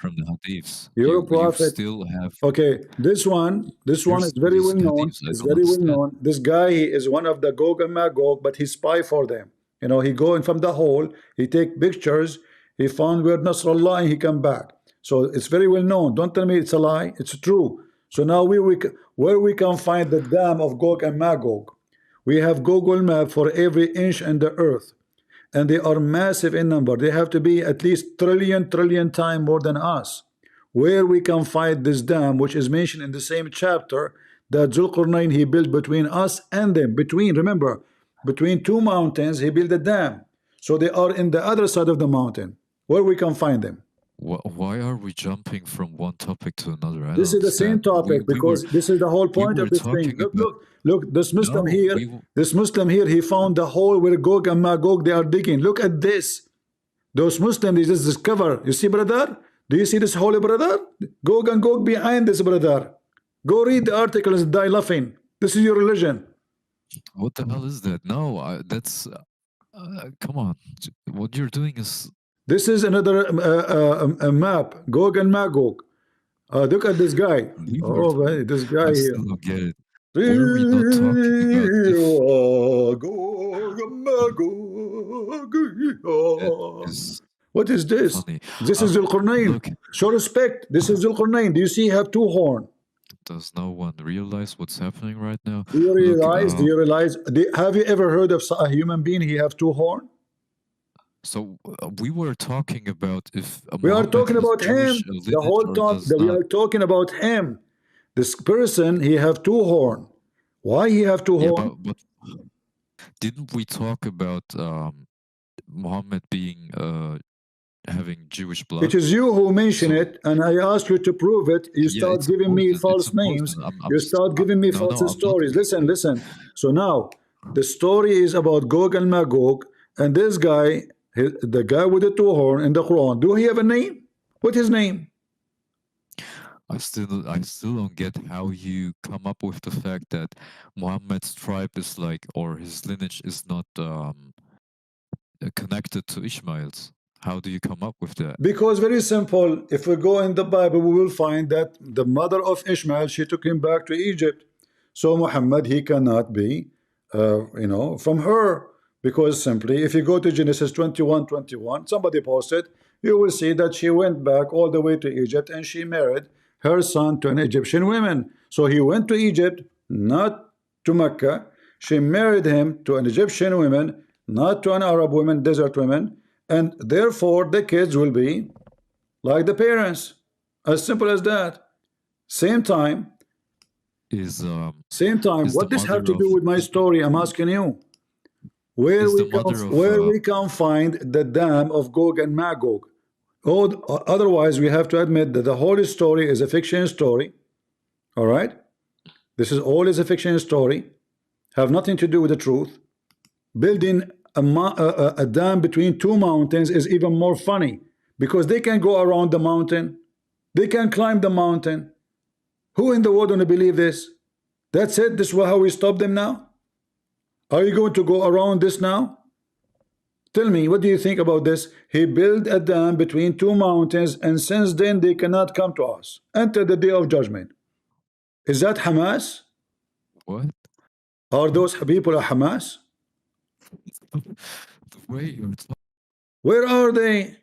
Speaker 2: From the hadiths.
Speaker 1: Your
Speaker 2: You
Speaker 1: prophet.
Speaker 2: still have
Speaker 1: Okay, this one
Speaker 2: years
Speaker 1: is
Speaker 2: to
Speaker 1: very
Speaker 2: these
Speaker 1: well known.
Speaker 2: hadiths. I
Speaker 1: It's
Speaker 2: don't
Speaker 1: very well
Speaker 2: understand.
Speaker 1: known. This guy, he is one of the Gog and Magog, but he spy for them. You know, he go in from the hole, he take pictures, he found where Nasrallah, and he come back. So it's very well known. Don't tell me it's a lie. It's true. So now where we can find the dam of Gog and Magog? We have Google map for every inch in the earth, and they are massive in number. They have to be at least trillion time more than us. Where we can find this dam, which is mentioned in the same chapter, that Zulqarnain he built between us and them. Remember, between two mountains, he built a dam. So they are in the other side of the mountain. Where we can find them?
Speaker 2: Why are we jumping from one topic to another? I don't
Speaker 1: This is the same
Speaker 2: understand.
Speaker 1: topic because this is the whole
Speaker 2: We
Speaker 1: point
Speaker 2: were
Speaker 1: of this thing.
Speaker 2: talking about
Speaker 1: Look.
Speaker 2: no.
Speaker 1: This Muslim here, he found the hole where Gog and Magog they are digging. Look at this. Those Muslims, they just discover. You see, brother? Do you see this holy brother? Gog and Gog behind this brother. Go read the articles and die laughing. This is your religion.
Speaker 2: What the hell is that? No, that's come on. What you're doing is
Speaker 1: This is another a map. Gog and Magog. Look at this guy.
Speaker 2: we were.
Speaker 1: Oh, man, this guy
Speaker 2: I
Speaker 1: here.
Speaker 2: still don't get it. Were we not talking about if
Speaker 1: Gog and Magog.
Speaker 2: that is
Speaker 1: What is this?
Speaker 2: funny?
Speaker 1: This is Zulqarnain.
Speaker 2: Look,
Speaker 1: Show respect. This is Zulqarnain. Do you see he have two horns?
Speaker 2: does no one realize what's happening right now?
Speaker 1: Do you
Speaker 2: Look,
Speaker 1: realize? Have you ever heard of a human being? He have two horns.
Speaker 2: so we were talking about if
Speaker 1: We are
Speaker 2: Muhammad
Speaker 1: talking
Speaker 2: has
Speaker 1: about
Speaker 2: Jewish
Speaker 1: him. The
Speaker 2: lineage
Speaker 1: whole
Speaker 2: or
Speaker 1: talk
Speaker 2: does
Speaker 1: that we
Speaker 2: not.
Speaker 1: are talking about him. This person, he have two horns. Why he have two
Speaker 2: Yeah,
Speaker 1: horns?
Speaker 2: but didn't we talk about Muhammad being having Jewish blood.
Speaker 1: It is you who mention
Speaker 2: So-
Speaker 1: it, and I ask you to prove it. You
Speaker 2: Yeah,
Speaker 1: start
Speaker 2: it's
Speaker 1: giving me
Speaker 2: important.
Speaker 1: false
Speaker 2: It's important.
Speaker 1: names.
Speaker 2: I'm
Speaker 1: You start giving me
Speaker 2: no,
Speaker 1: false
Speaker 2: I'm not
Speaker 1: stories.
Speaker 2: giving
Speaker 1: Listen,
Speaker 2: you-
Speaker 1: listen. So now the story is about Gog and Magog, and this guy, the guy with the two horn in the Quran. Do he have a name? What's his name?
Speaker 2: I still don't get how you come up with the fact that Muhammad's tribe is like, or his lineage is not connected to Ishmael's. How do you come up with that?
Speaker 1: Because very simple. If we go in the Bible, we will find that the mother of Ishmael, she took him back to Egypt. So Muhammad, he cannot be, from her. Because simply, if you go to Genesis 21:21, somebody posted, you will see that she went back all the way to Egypt and she married her son to an Egyptian woman. So he went to Egypt, not to Mecca. She married him to an Egyptian woman, not to an Arab woman, desert woman, and therefore the kids will be like the parents. As simple as that. Same time,
Speaker 2: Is
Speaker 1: what
Speaker 2: the
Speaker 1: does have
Speaker 2: mother
Speaker 1: to do
Speaker 2: of
Speaker 1: with my story? I'm asking you. Where
Speaker 2: is
Speaker 1: we
Speaker 2: the
Speaker 1: can,
Speaker 2: mother of
Speaker 1: where we can find the dam of Gog and Magog? Otherwise, we have to admit that the whole story is a fiction story. All right, this is all is a fiction story, have nothing to do with the truth. Building a dam between two mountains is even more funny because they can go around the mountain, they can climb the mountain. Who in the world gonna believe this? That's it. This is how we stop them now. Are you going to go around this now? Tell me, what do you think about this? He built a dam between two mountains, and since then they cannot come to us until the day of judgment. Is that Hamas?
Speaker 2: what?
Speaker 1: Are those people a Hamas?
Speaker 2: The way you're talking,
Speaker 1: Where are they?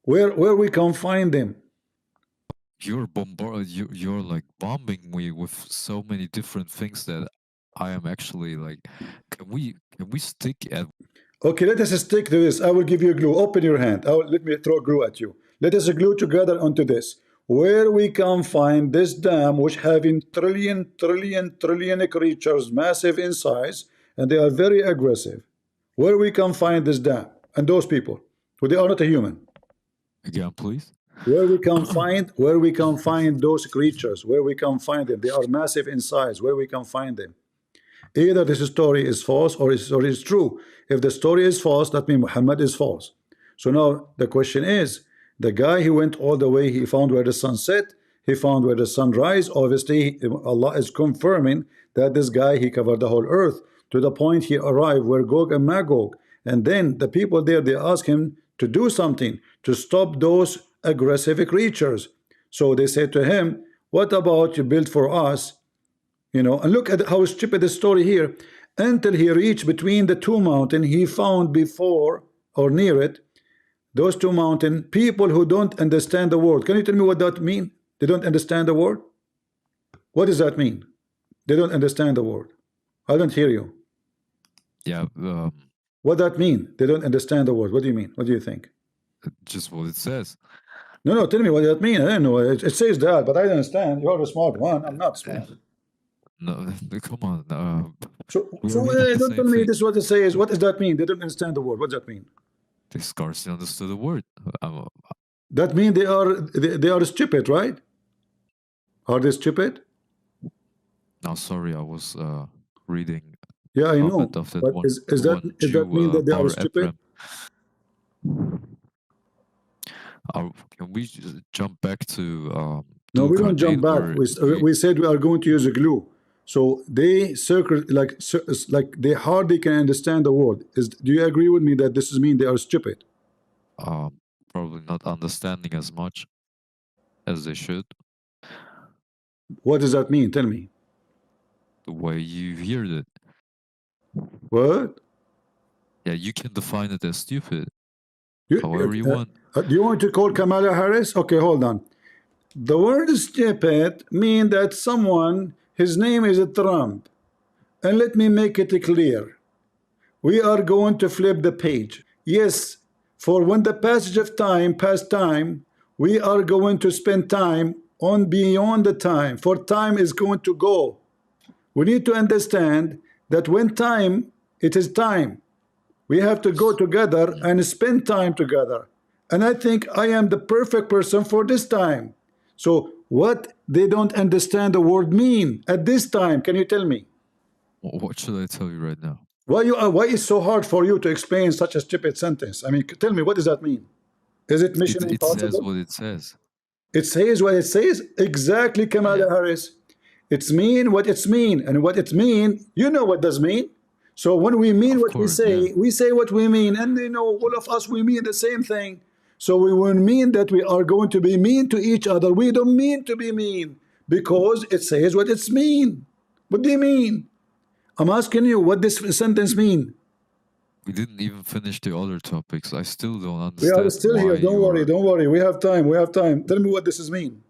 Speaker 1: Where we can find them?
Speaker 2: you're like bombing me with so many different things that I am actually like, can we stick at
Speaker 1: Okay, let us stick to this. I will give you a glue. Open your hand. Let me throw glue at you. Let us glue together onto this. Where we can find this dam, which having trillion creatures, massive in size, and they are very aggressive. Where we can find this dam and those people, who they are not a human.
Speaker 2: again, please?
Speaker 1: Where we can find those creatures, where we can find them. They are massive in size. Where we can find them. Either this story is false or is true. If the story is false, that means Muhammad is false. So now the question is, the guy who went all the way, he found where the sun set, he found where the sun rise. Obviously, Allah is confirming that this guy, he covered the whole earth to the point he arrived where Gog and Magog. And then the people there, they ask him to do something to stop those aggressive creatures. So they say to him, what about you build for us? And look at how stupid the story here. Until he reached between the two mountains, he found before or near it, those two mountains, people who don't understand the word. Can you tell me what that means? They don't understand the word? What does that mean? They don't understand the word. I don't hear you.
Speaker 2: Yeah,
Speaker 1: what that mean? They don't understand the word. What do you mean? What do you think?
Speaker 2: just what it says.
Speaker 1: No, tell me what that mean. I don't know. It says that, but I don't understand. You're the smart one. I'm not smart.
Speaker 2: No, come on.
Speaker 1: So
Speaker 2: reading the
Speaker 1: don't
Speaker 2: same
Speaker 1: tell me
Speaker 2: thing.
Speaker 1: this is what it says. What does that mean? They don't understand the word. What does that mean?
Speaker 2: They scarcely understood the word.
Speaker 1: That means they are stupid, right? Are they stupid?
Speaker 2: No, sorry, I was reading.
Speaker 1: Yeah, I know.
Speaker 2: Of that
Speaker 1: But
Speaker 2: one,
Speaker 1: does that mean that they are stupid?
Speaker 2: Can we just jump back to
Speaker 1: No, we don't jump back.
Speaker 2: or
Speaker 1: We said we are going to use a glue. So they circle like they hardly can understand the word. Do you agree with me that this is mean they are stupid?
Speaker 2: probably not understanding as much as they should.
Speaker 1: What does that mean? Tell me.
Speaker 2: The way you hear it.
Speaker 1: What?
Speaker 2: Yeah, you can define it as stupid.
Speaker 1: You,
Speaker 2: however you want.
Speaker 1: Do you want to call Kamala Harris? Okay, hold on. The word stupid mean that someone, his name is Trump. And let me make it clear. We are going to flip the page. Yes, for when the passage of time past time, we are going to spend time on beyond the time, for time is going to go. We need to understand that when time, it is time. We have to go together and spend time together. And I think I am the perfect person for this time. So what they don't understand the word mean at this time, can you tell me?
Speaker 2: What should I tell you right now?
Speaker 1: Why is so hard for you to explain such a stupid sentence? I mean, tell me, what does that mean? Is it mission
Speaker 2: It says
Speaker 1: impossible?
Speaker 2: what it says.
Speaker 1: It says what it says. Exactly, Kamala Harris. It's mean what it's mean, and what it mean, you know what does mean. So when we mean
Speaker 2: Of
Speaker 1: what
Speaker 2: course, yeah.
Speaker 1: we say what we mean, and you know, all of us we mean the same thing. So we will mean that we are going to be mean to each other. We don't mean to be mean because it says what it's mean. What do you mean? I'm asking you what this sentence mean.
Speaker 2: We didn't even finish the other topics. I still don't
Speaker 1: We
Speaker 2: understand
Speaker 1: are still
Speaker 2: why
Speaker 1: here. Don't worry,
Speaker 2: you're,
Speaker 1: don't worry. We have time. We have time. Tell me what this is mean.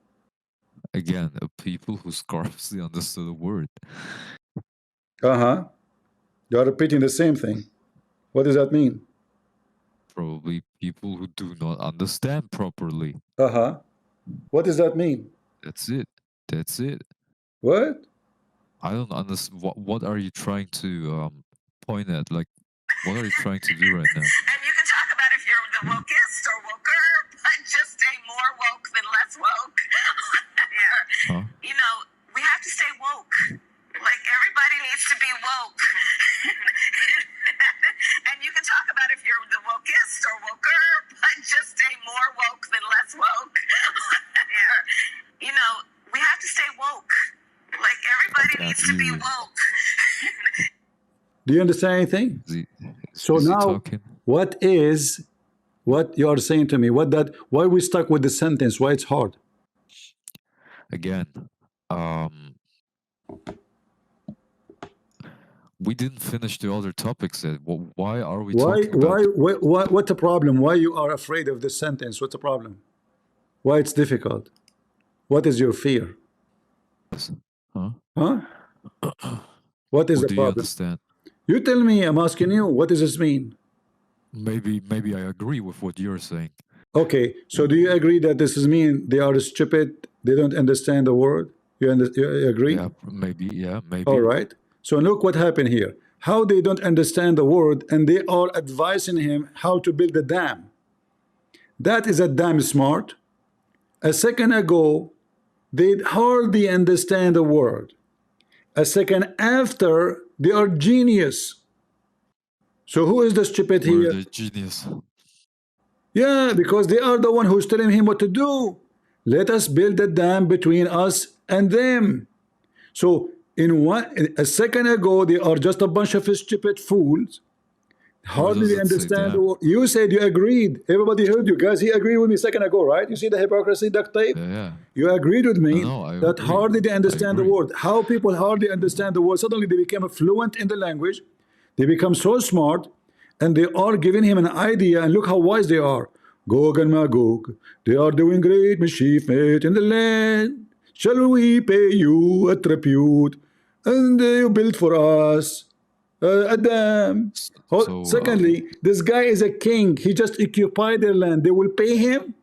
Speaker 2: again, a people who scarcely understood a word.
Speaker 1: Uh-huh. You are repeating the same thing. What does that mean?
Speaker 2: Probably people who do not understand properly.
Speaker 1: Uh-huh. What does that mean?
Speaker 2: That's it. That's it.
Speaker 1: What?
Speaker 2: I don't understand. What are you trying to point at? Like, what are you trying to do right now?
Speaker 3: And you can talk about if you're the wokest or woker, but just stay more woke than less woke. Yeah.
Speaker 2: Huh?
Speaker 3: You know, we have to stay woke. Like, everybody needs to be woke. And you can talk about if you're the wokest or woker, but just stay more woke than less woke. Yeah. You know, we have to stay woke. Like, everybody needs to be woke.
Speaker 1: Do you understand anything? So
Speaker 2: is he
Speaker 1: now,
Speaker 2: talking?
Speaker 1: what you are saying to me? Why we stuck with the sentence? Why it's hard?
Speaker 2: Again, we didn't finish the other topics yet. Why are we talking about?
Speaker 1: What's the problem? Why you are afraid of this sentence? What's the problem? Why it's difficult? What is your fear?
Speaker 2: Huh?
Speaker 1: Huh? What is the
Speaker 2: do you
Speaker 1: problem?
Speaker 2: understand?
Speaker 1: You tell me. I'm asking you. What does this mean?
Speaker 2: Maybe I agree with what you're saying.
Speaker 1: Okay. So do you agree that this is mean they are stupid? They don't understand the word. You agree?
Speaker 2: Yeah, maybe. Yeah, maybe.
Speaker 1: All right. So look what happened here. How they don't understand the word, and they are advising him how to build a dam. That is a damn smart. A second ago, they hardly understand the word. A second after, they are genius. So who is the stupid
Speaker 2: We're
Speaker 1: here?
Speaker 2: the genius.
Speaker 1: Yeah, because they are the one who's telling him what to do. Let us build a dam between us and them. So a second ago, they are just a bunch of stupid fools. Hardly
Speaker 2: does it say
Speaker 1: understand the
Speaker 2: dam?
Speaker 1: word. You said you agreed. Everybody heard you guys. He agreed with me a second ago, right? You see the hypocrisy, duct tape?
Speaker 2: Yeah.
Speaker 1: You agreed with me
Speaker 2: No, I
Speaker 1: that
Speaker 2: agree.
Speaker 1: hardly they understand the
Speaker 2: agree.
Speaker 1: word. How people hardly understand the word. Suddenly they become fluent in the language. They become so smart, and they are giving him an idea. And look how wise they are. Gog and Magog, they are doing great mischief made in the land. Shall we pay you a tribute? And you build for us a dam.
Speaker 2: So,
Speaker 1: Secondly, this guy is a king. He just occupied their land. They will pay him.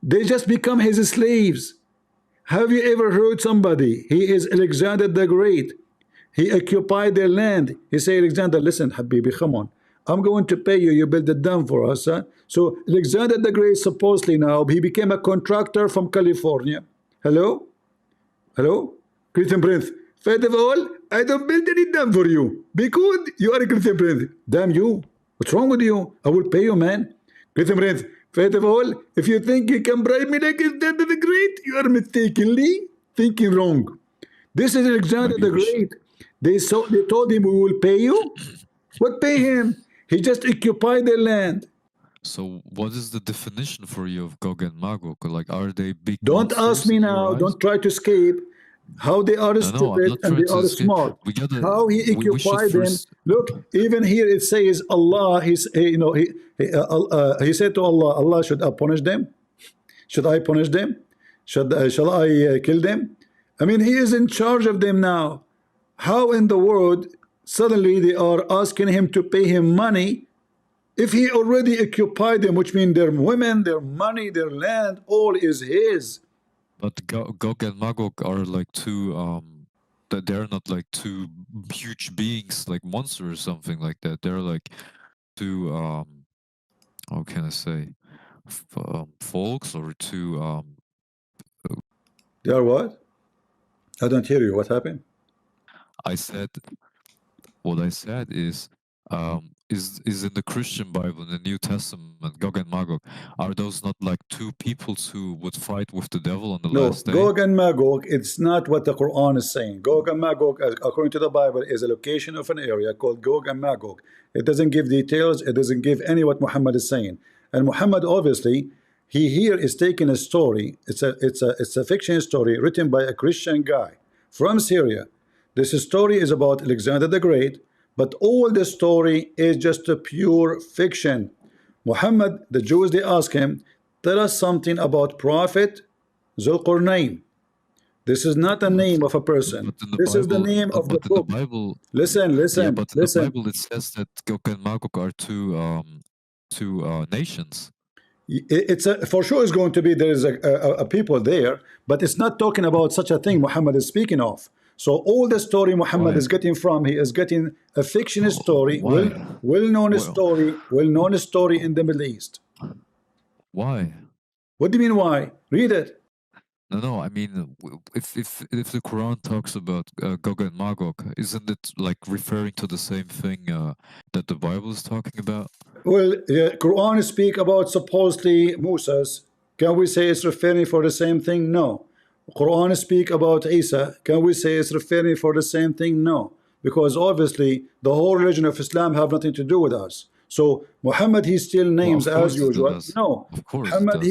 Speaker 1: They just become his slaves. Have you ever heard somebody? He is Alexander the Great. He occupied their land. He said, Alexander, listen, Habibi, come on. I'm going to pay you. You build a dam for us. Huh? So Alexander the Great, supposedly now, he became a contractor from California. Hello? Hello? Christian Prince. First of all, I don't build any dam for you because you are a Christian Prince. Damn you. What's wrong with you? I will pay you, man. Christian Prince. First of all, if you think you can bribe me like Alexander the Great, you are mistakenly thinking wrong. This is Alexander the Great. They told him we will pay you. What pay him? He just occupied their land.
Speaker 2: So what is the definition for you of Gog and Magog? Like, are they big
Speaker 1: Don't
Speaker 2: monsters
Speaker 1: ask me
Speaker 2: in your
Speaker 1: now.
Speaker 2: eyes?
Speaker 1: Don't try to escape. How they are
Speaker 2: No, I'm
Speaker 1: stupid
Speaker 2: not
Speaker 1: and
Speaker 2: trying
Speaker 1: they
Speaker 2: to
Speaker 1: are
Speaker 2: escape.
Speaker 1: smart.
Speaker 2: We gotta.
Speaker 1: How he
Speaker 2: We should
Speaker 1: occupied them.
Speaker 2: first.
Speaker 1: Look, even here it says Allah. He said to Allah, Allah, should I punish them? Should I punish them? Shall I kill them? I mean, he is in charge of them now. How in the world suddenly they are asking him to pay him money if he already occupied them, which means their women, their money, their land, all is his.
Speaker 2: But Gog and Magog are like two. That they're not like two huge beings, like monsters or something like that. They're like two. How can I say? folks or to
Speaker 1: They are what? I don't hear you. What happened?
Speaker 2: I said what I said is in the Christian Bible in the New Testament, Gog and Magog, are those not like two peoples who would fight with the devil on the
Speaker 1: No,
Speaker 2: last day?
Speaker 1: Gog and Magog, it's not what the Quran is saying. Gog and Magog, according to the Bible, is a location of an area called Gog and Magog. It doesn't give details. It doesn't give any what Muhammad is saying. And Muhammad, obviously, he here is taking a story. It's a fiction story written by a Christian guy from Syria. This story is about Alexander the Great, but all the story is just a pure fiction. Muhammad, the Jews, they ask him, tell us something about Prophet Zulqarnain. This is not a name of a person. This is the name of the book. Listen,
Speaker 2: Yeah, but in the
Speaker 1: listen.
Speaker 2: Bible it says that Gog and Magog are two nations.
Speaker 1: It's for sure it's going to be there is a people there, but it's not talking about such a thing Muhammad is speaking of. So all the story Muhammad is getting from, he is getting a fictional story, well-known story in the Middle East.
Speaker 2: Why?
Speaker 1: What do you mean why? Read it.
Speaker 2: No, I mean, if the Quran talks about Gog and Magog, isn't it like referring to the same thing that the Bible is talking about?
Speaker 1: Well, Quran speak about supposedly Moses. Can we say it's referring for the same thing? No. Quran speak about Isa. Can we say it's referring for the same thing? No. Because obviously the whole religion of Islam have nothing to do with us. So Muhammad he still names as usual. No, Muhammad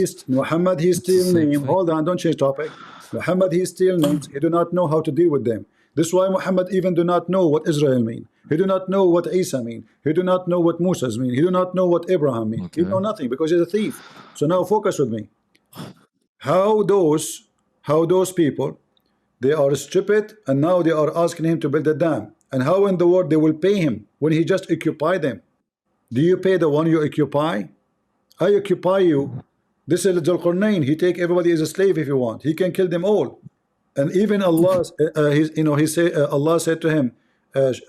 Speaker 1: he still names. Hold on, don't change topic. Muhammad he still names. He do not know how to deal with them. This is why Muhammad even do not know what Israel mean. He do not know what Isa mean. He do not know what Moses mean. He do not know what Abraham mean. He know nothing because he's a thief. So now focus with me. How those people, they are stupid, and now they are asking him to build a dam. And how in the world they will pay him when he just occupy them? Do you pay the one you occupy? I occupy you. This is Zulqarnain. He take everybody as a slave if you want. He can kill them all. And even Allah, Allah said to him,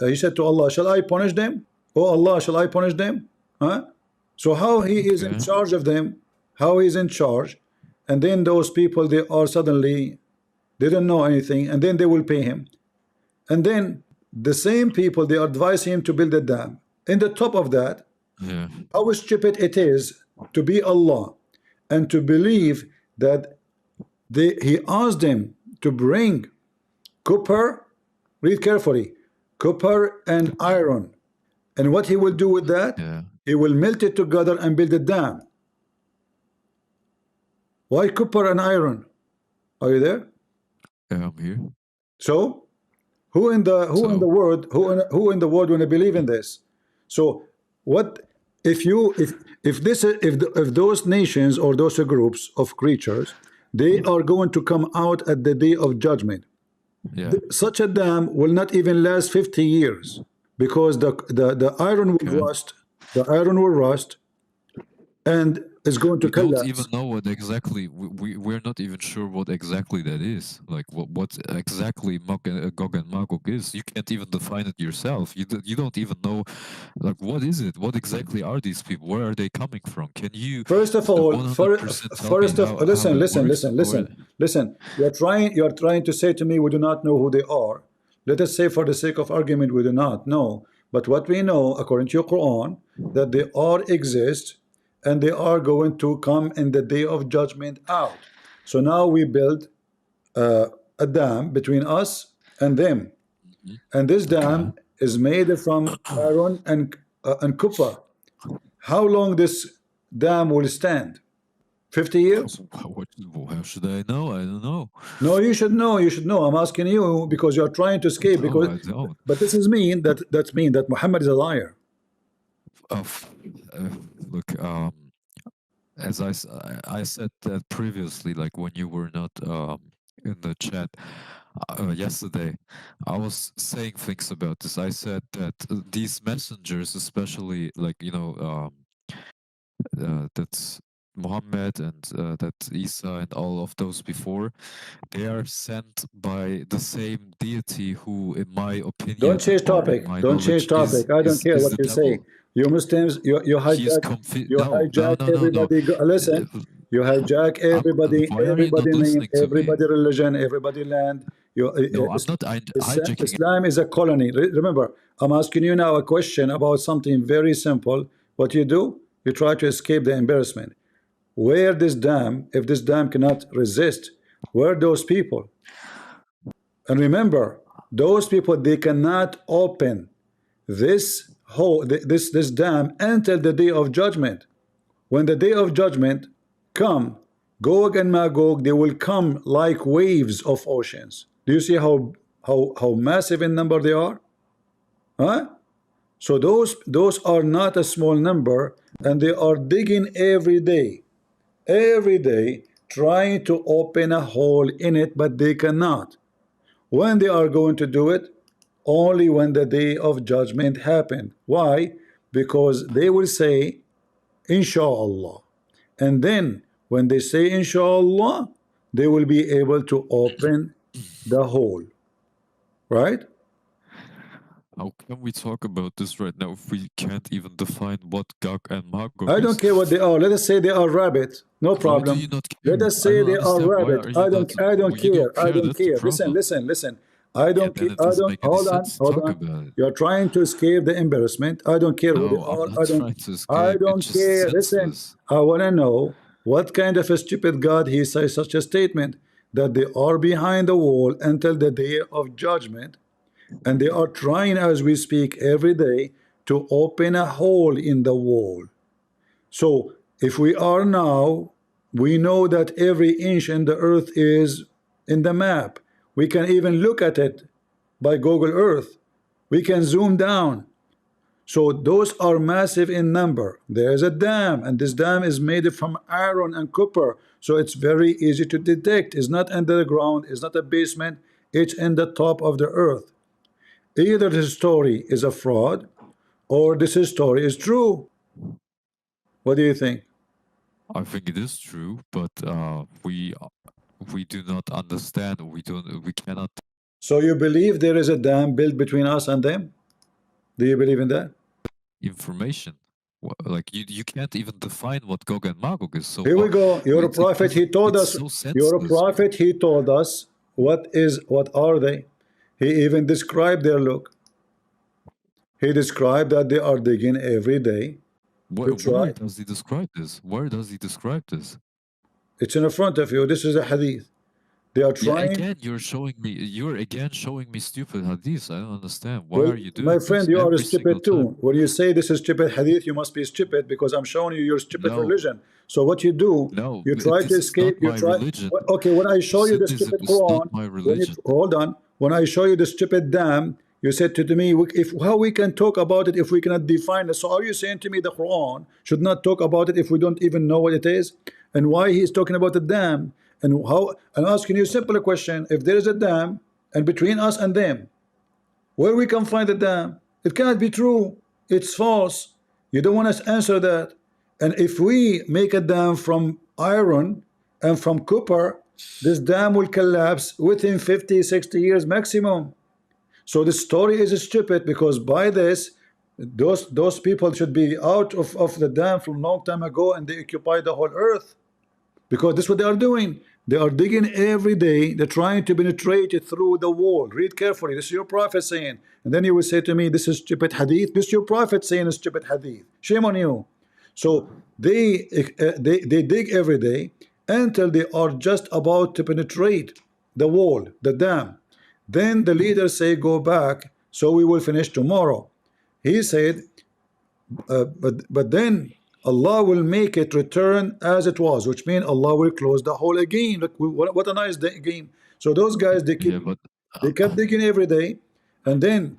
Speaker 1: he said to Allah, shall I punish them? Oh Allah, shall I punish them? Huh? So how he is in charge of them? How he is in charge? And then those people, they are suddenly, they don't know anything, and then they will pay him. And then the same people, they advise him to build a dam. In the top of that, how stupid it is to be Allah and to believe that he asked them to bring copper, read carefully, copper and iron. And what he will do with that? He will melt it together and build a dam. Why copper and iron? Are you there?
Speaker 2: Yeah, I'm here.
Speaker 1: So who in the world want to believe in this? So what if those nations or those groups of creatures, they are going to come out at the day of judgment? Such a dam will not even last 50 years because the iron will rust. The iron will rust, and it's going to collapse.
Speaker 2: We don't even know what exactly. We're not even sure what exactly that is. Like what exactly Gog and Magog is. You can't even define it yourself. You don't even know. Like what is it? What exactly are these people? Where are they coming from? Can you?
Speaker 1: First of all, listen. You are trying to say to me we do not know who they are. Let us say for the sake of argument we do not know. But what we know, according to your Quran, that they all exist. And they are going to come in the day of judgment out. So now we build a dam between us and them. And this dam is made from iron and copper. How long this dam will stand? 50 years?
Speaker 2: How should I know? I don't know.
Speaker 1: No, you should know. You should know. I'm asking you because you are trying to escape. But this is mean that Muhammad is a liar.
Speaker 2: Look, as I said that previously, like when you were not in the chat yesterday, I was saying things about this. I said that these messengers, especially like that's Muhammad and that Isa and all of those before, they are sent by the same deity who, in my opinion,
Speaker 1: don't change topic. I don't care what you say. You Muslims, you hijack, everybody. Listen, you hijack everybody,
Speaker 2: Why are you
Speaker 1: everybody
Speaker 2: not
Speaker 1: name,
Speaker 2: listening to me?
Speaker 1: everybody religion, everybody land.
Speaker 2: No, I'm not hijacking.
Speaker 1: Islam is a colony. Remember, I'm asking you now a question about something very simple. What you do? You try to escape the embarrassment. Where this dam, if this dam cannot resist, where are those people? And remember, those people, they cannot open this hole, this dam until the day of judgment. When the day of judgment come, Gog and Magog, they will come like waves of oceans. Do you see how massive in number they are? Huh? So those are not a small number, and they are digging every day, trying to open a hole in it, but they cannot. When they are going to do it? Only when the day of judgment happened. Why? Because they will say, Inshallah. And then when they say Inshallah, they will be able to open the hole. Right?
Speaker 2: How can we talk about this right now if we can't even define what Gog and Magog is?
Speaker 1: I don't care what they are. Let us say they are rabbit. No problem.
Speaker 2: Why do you not care?
Speaker 1: Let us say they are rabbit. I don't care. I don't care. Listen. I don't care. Hold on. You're trying to escape the embarrassment. I don't care who they are. I don't care. Listen, I want to know what kind of a stupid God he says such a statement that they are behind the wall until the day of judgment, and they are trying as we speak every day to open a hole in the wall. So if we are now, we know that every inch in the earth is in the map. We can even look at it by Google Earth. We can zoom down. So those are massive in number. There's a dam, and this dam is made from iron and copper. So it's very easy to detect. It's not under the ground. It's not a basement. It's in the top of the earth. Either this story is a fraud or this story is true. What do you think?
Speaker 2: I think it is true, but we do not understand. We cannot.
Speaker 1: So you believe there is a dam built between us and them? Do you believe in that?
Speaker 2: Information. Like you can't even define what Gog and Magog is. So
Speaker 1: here we go. You're a prophet. He told us. You're a prophet. He told us what are they? He even described their look. He described that they are digging every day.
Speaker 2: Where does he describe this? Where does he describe this?
Speaker 1: It's in front of you. This is a hadith. They are trying.
Speaker 2: Yeah, again, you're again showing me stupid hadiths. I don't understand. Why are you doing
Speaker 1: my friend,
Speaker 2: this
Speaker 1: you are stupid too. When you say this is stupid hadith, you must be stupid because I'm showing you your stupid religion. So what you do, you try to escape. You try. Okay, when I show you the stupid Quran, hold on. When I show you the stupid dam, you said to me, how we can talk about it if we cannot define it? So are you saying to me the Quran should not talk about it if we don't even know what it is? And why he is talking about the dam? And how? I'm asking you a simple question. If there is a dam, and between us and them, where we can find the dam? It cannot be true. It's false. You don't want to answer that. And if we make a dam from iron and from copper, this dam will collapse within 50, 60 years maximum. So the story is stupid because by this, those people should be out of the dam from a long time ago, and they occupy the whole earth. Because this is what they are doing. They are digging every day. They're trying to penetrate it through the wall. Read carefully. This is your prophet saying. And then you will say to me, this is stupid hadith. This is your prophet saying a stupid hadith. Shame on you. So they dig every day until they are just about to penetrate the wall, the dam. Then the leaders say, go back, so we will finish tomorrow. He said, but then Allah will make it return as it was, which means Allah will close the hole again. Look, what a nice game. So those guys, they kept digging every day, and then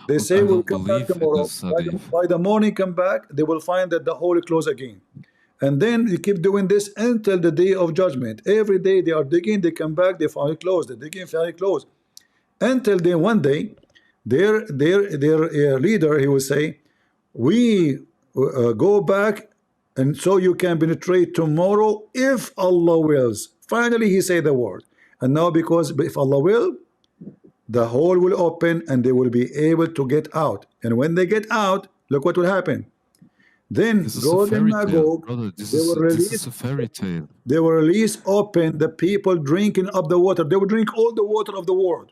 Speaker 1: they say we'll come back tomorrow. By the morning come back, they will find that the hole is closed again. And then you keep doing this until the day of judgment. Every day they are digging, they come back, they find it closed, they digging, find it closed. Until then one day, their leader, he will say, we go back, and so you can penetrate tomorrow if Allah wills. Finally he said the word. And now, because if Allah will, the hole will open and they will be able to get out. And when they get out, look what will happen. Then
Speaker 2: This is a
Speaker 1: Gog and
Speaker 2: fairy tale,
Speaker 1: Magog,
Speaker 2: brother. This
Speaker 1: they were
Speaker 2: is
Speaker 1: released.
Speaker 2: a fairy tale.
Speaker 1: They were released open. The people drinking of the water. They would drink all the water of the world.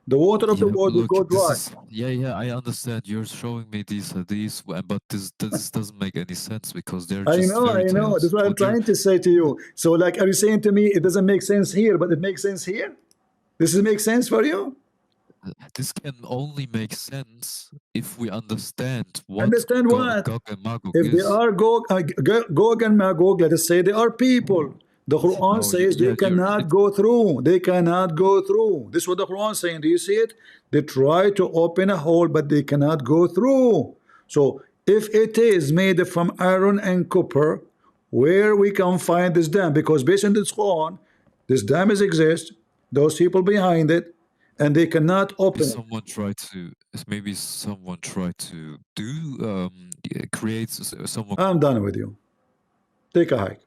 Speaker 1: The water of the
Speaker 2: Yeah,
Speaker 1: world would go
Speaker 2: look, this
Speaker 1: dry.
Speaker 2: is yeah. I understand. You're showing me these hadiths, but this doesn't make any sense because they're
Speaker 1: I
Speaker 2: just
Speaker 1: know,
Speaker 2: fairy
Speaker 1: I know.
Speaker 2: tales.
Speaker 1: That's what I'm
Speaker 2: What you're
Speaker 1: trying to say to you. So, like, are you saying to me it doesn't make sense here, but it makes sense here? Does it make sense for you?
Speaker 2: This can only make sense if we understand what
Speaker 1: Understand what?
Speaker 2: Gog and Magog
Speaker 1: If they
Speaker 2: is.
Speaker 1: are Gog and Magog, let us say they are people. The Quran
Speaker 2: Oh,
Speaker 1: says they
Speaker 2: yeah,
Speaker 1: cannot go through. They cannot go through. This is what the Quran is saying. Do you see it? They try to open a hole, but they cannot go through. So if it is made from iron and copper, where we can find this dam? Because based on this Quran, this dam exist, those people behind it, and they cannot open it.
Speaker 2: maybe someone tried to do create someone.
Speaker 1: I'm done with you. Take a hike.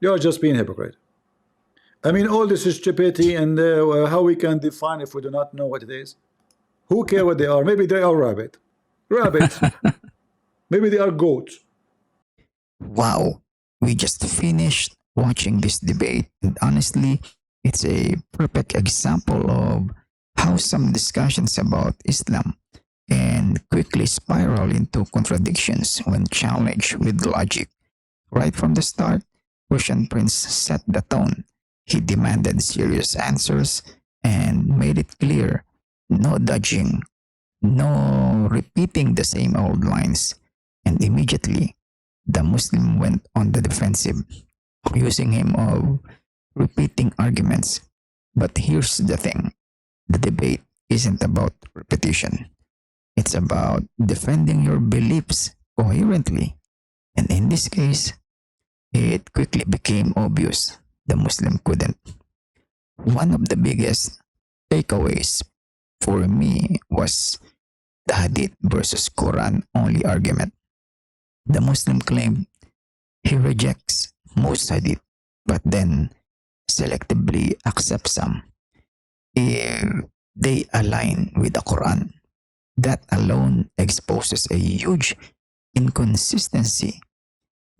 Speaker 1: You're just being hypocrite. I mean, all this is stupidity, and how we can define if we do not know what it is. Who care what they are? Maybe they are rabbits. Maybe they are goats.
Speaker 4: Wow, we just finished watching this debate, and honestly, it's a perfect example of how some discussions about Islam can quickly spiral into contradictions when challenged with logic. Right from the start, Russian Prince set the tone. He demanded serious answers and made it clear no dodging, no repeating the same old lines. And immediately, the Muslim went on the defensive, accusing him of repeating arguments. But here's the thing, the debate isn't about repetition, it's about defending your beliefs coherently. And in this case, it quickly became obvious the Muslim couldn't. One of the biggest takeaways for me was the Hadith versus Quran only argument. The Muslim claimed he rejects most Hadith, but then selectively accepts some if they align with the Quran. That alone exposes a huge inconsistency.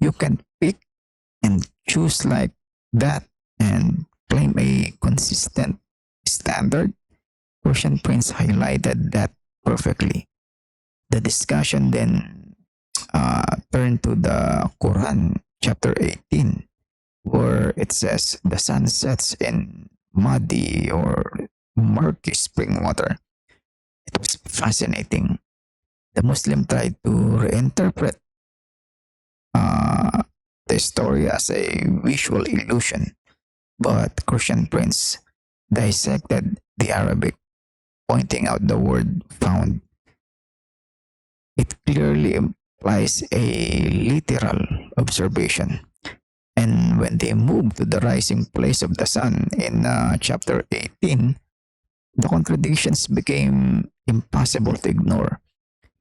Speaker 4: You can pick and choose like that and claim a consistent standard. Persian Prince highlighted that perfectly. The discussion then turned to the Quran chapter 18, where it says the sun sets in muddy or murky spring water. It was fascinating. The Muslim tried to reinterpret uh, the story as a visual illusion, but Christian Prince dissected the Arabic, pointing out the word found. It clearly implies a literal observation. And when they moved to the rising place of the sun in chapter 18, the contradictions became impossible to ignore.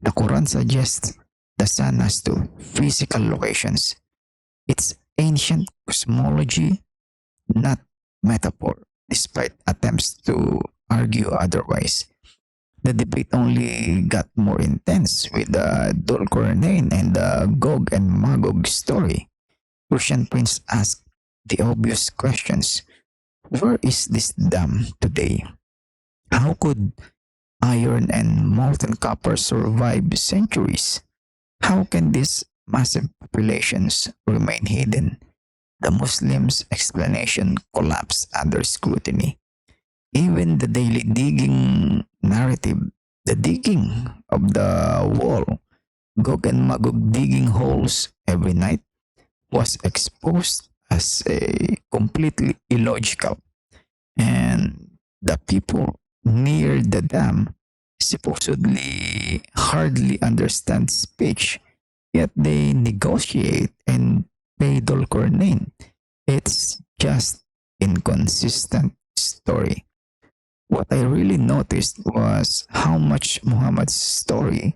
Speaker 4: The Quran suggests the sun has two physical locations. It's ancient cosmology, not metaphor, despite attempts to argue otherwise. The debate only got more intense with the Dulcornain and the Gog and Magog story. Persian Prince asked the obvious questions. Where is this dam today? How could iron and molten copper survive centuries? How can these massive populations remain hidden? The Muslims' explanation collapsed under scrutiny. Even the daily digging narrative, the digging of the wall, Gog and Magog digging holes every night, was exposed as a completely illogical. And the people near the dam supposedly hardly understand speech, yet they negotiate and pay Dulcornain. It's just inconsistent story. What I really noticed was how much Muhammad's story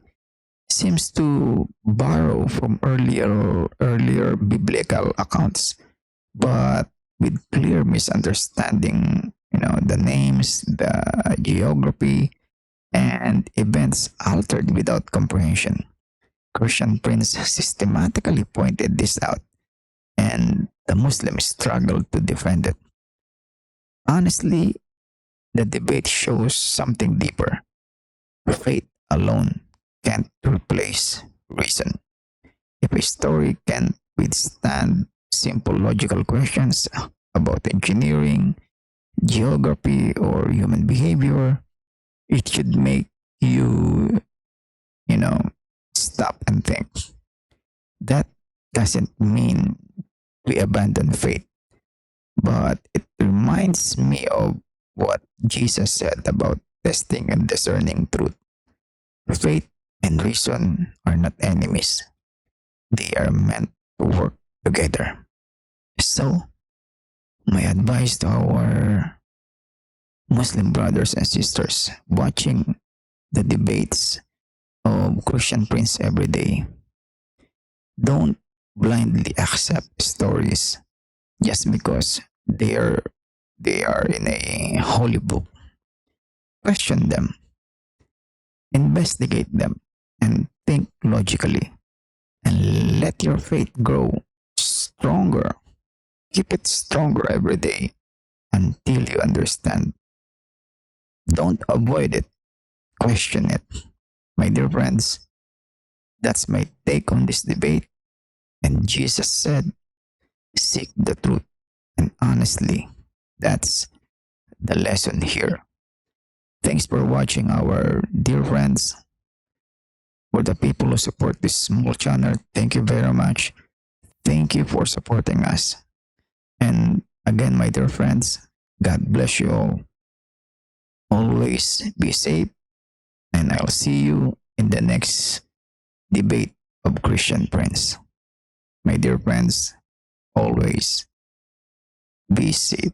Speaker 4: seems to borrow from earlier biblical accounts, but with clear misunderstanding, the names, the geography, and events altered without comprehension. Christian Prince systematically pointed this out, and the Muslims struggled to defend it. Honestly, the debate shows something deeper. Faith alone can't replace reason. If a story can withstand simple logical questions about engineering, geography, or human behavior, it should make you, you know, stop and think. That doesn't mean we abandon faith, but it reminds me of what Jesus said about testing and discerning truth. Faith and reason are not enemies, they are meant to work together. So, my advice to our Muslim brothers and sisters watching the debates of Christian Prince every day, don't blindly accept stories just because they are in a holy book. Question them, investigate them, and think logically. And let your faith grow stronger. Keep it stronger every day until you understand. Don't avoid it, question it. My dear friends, that's my take on this debate. And Jesus said, seek the truth. And honestly, that's the lesson here. Thanks for watching, our dear friends. For the people who support this small channel, thank you very much. Thank you for supporting us. And again, my dear friends, God bless you all. Always be safe, and I'll see you in the next debate of Christian Prince. My dear friends, always be safe.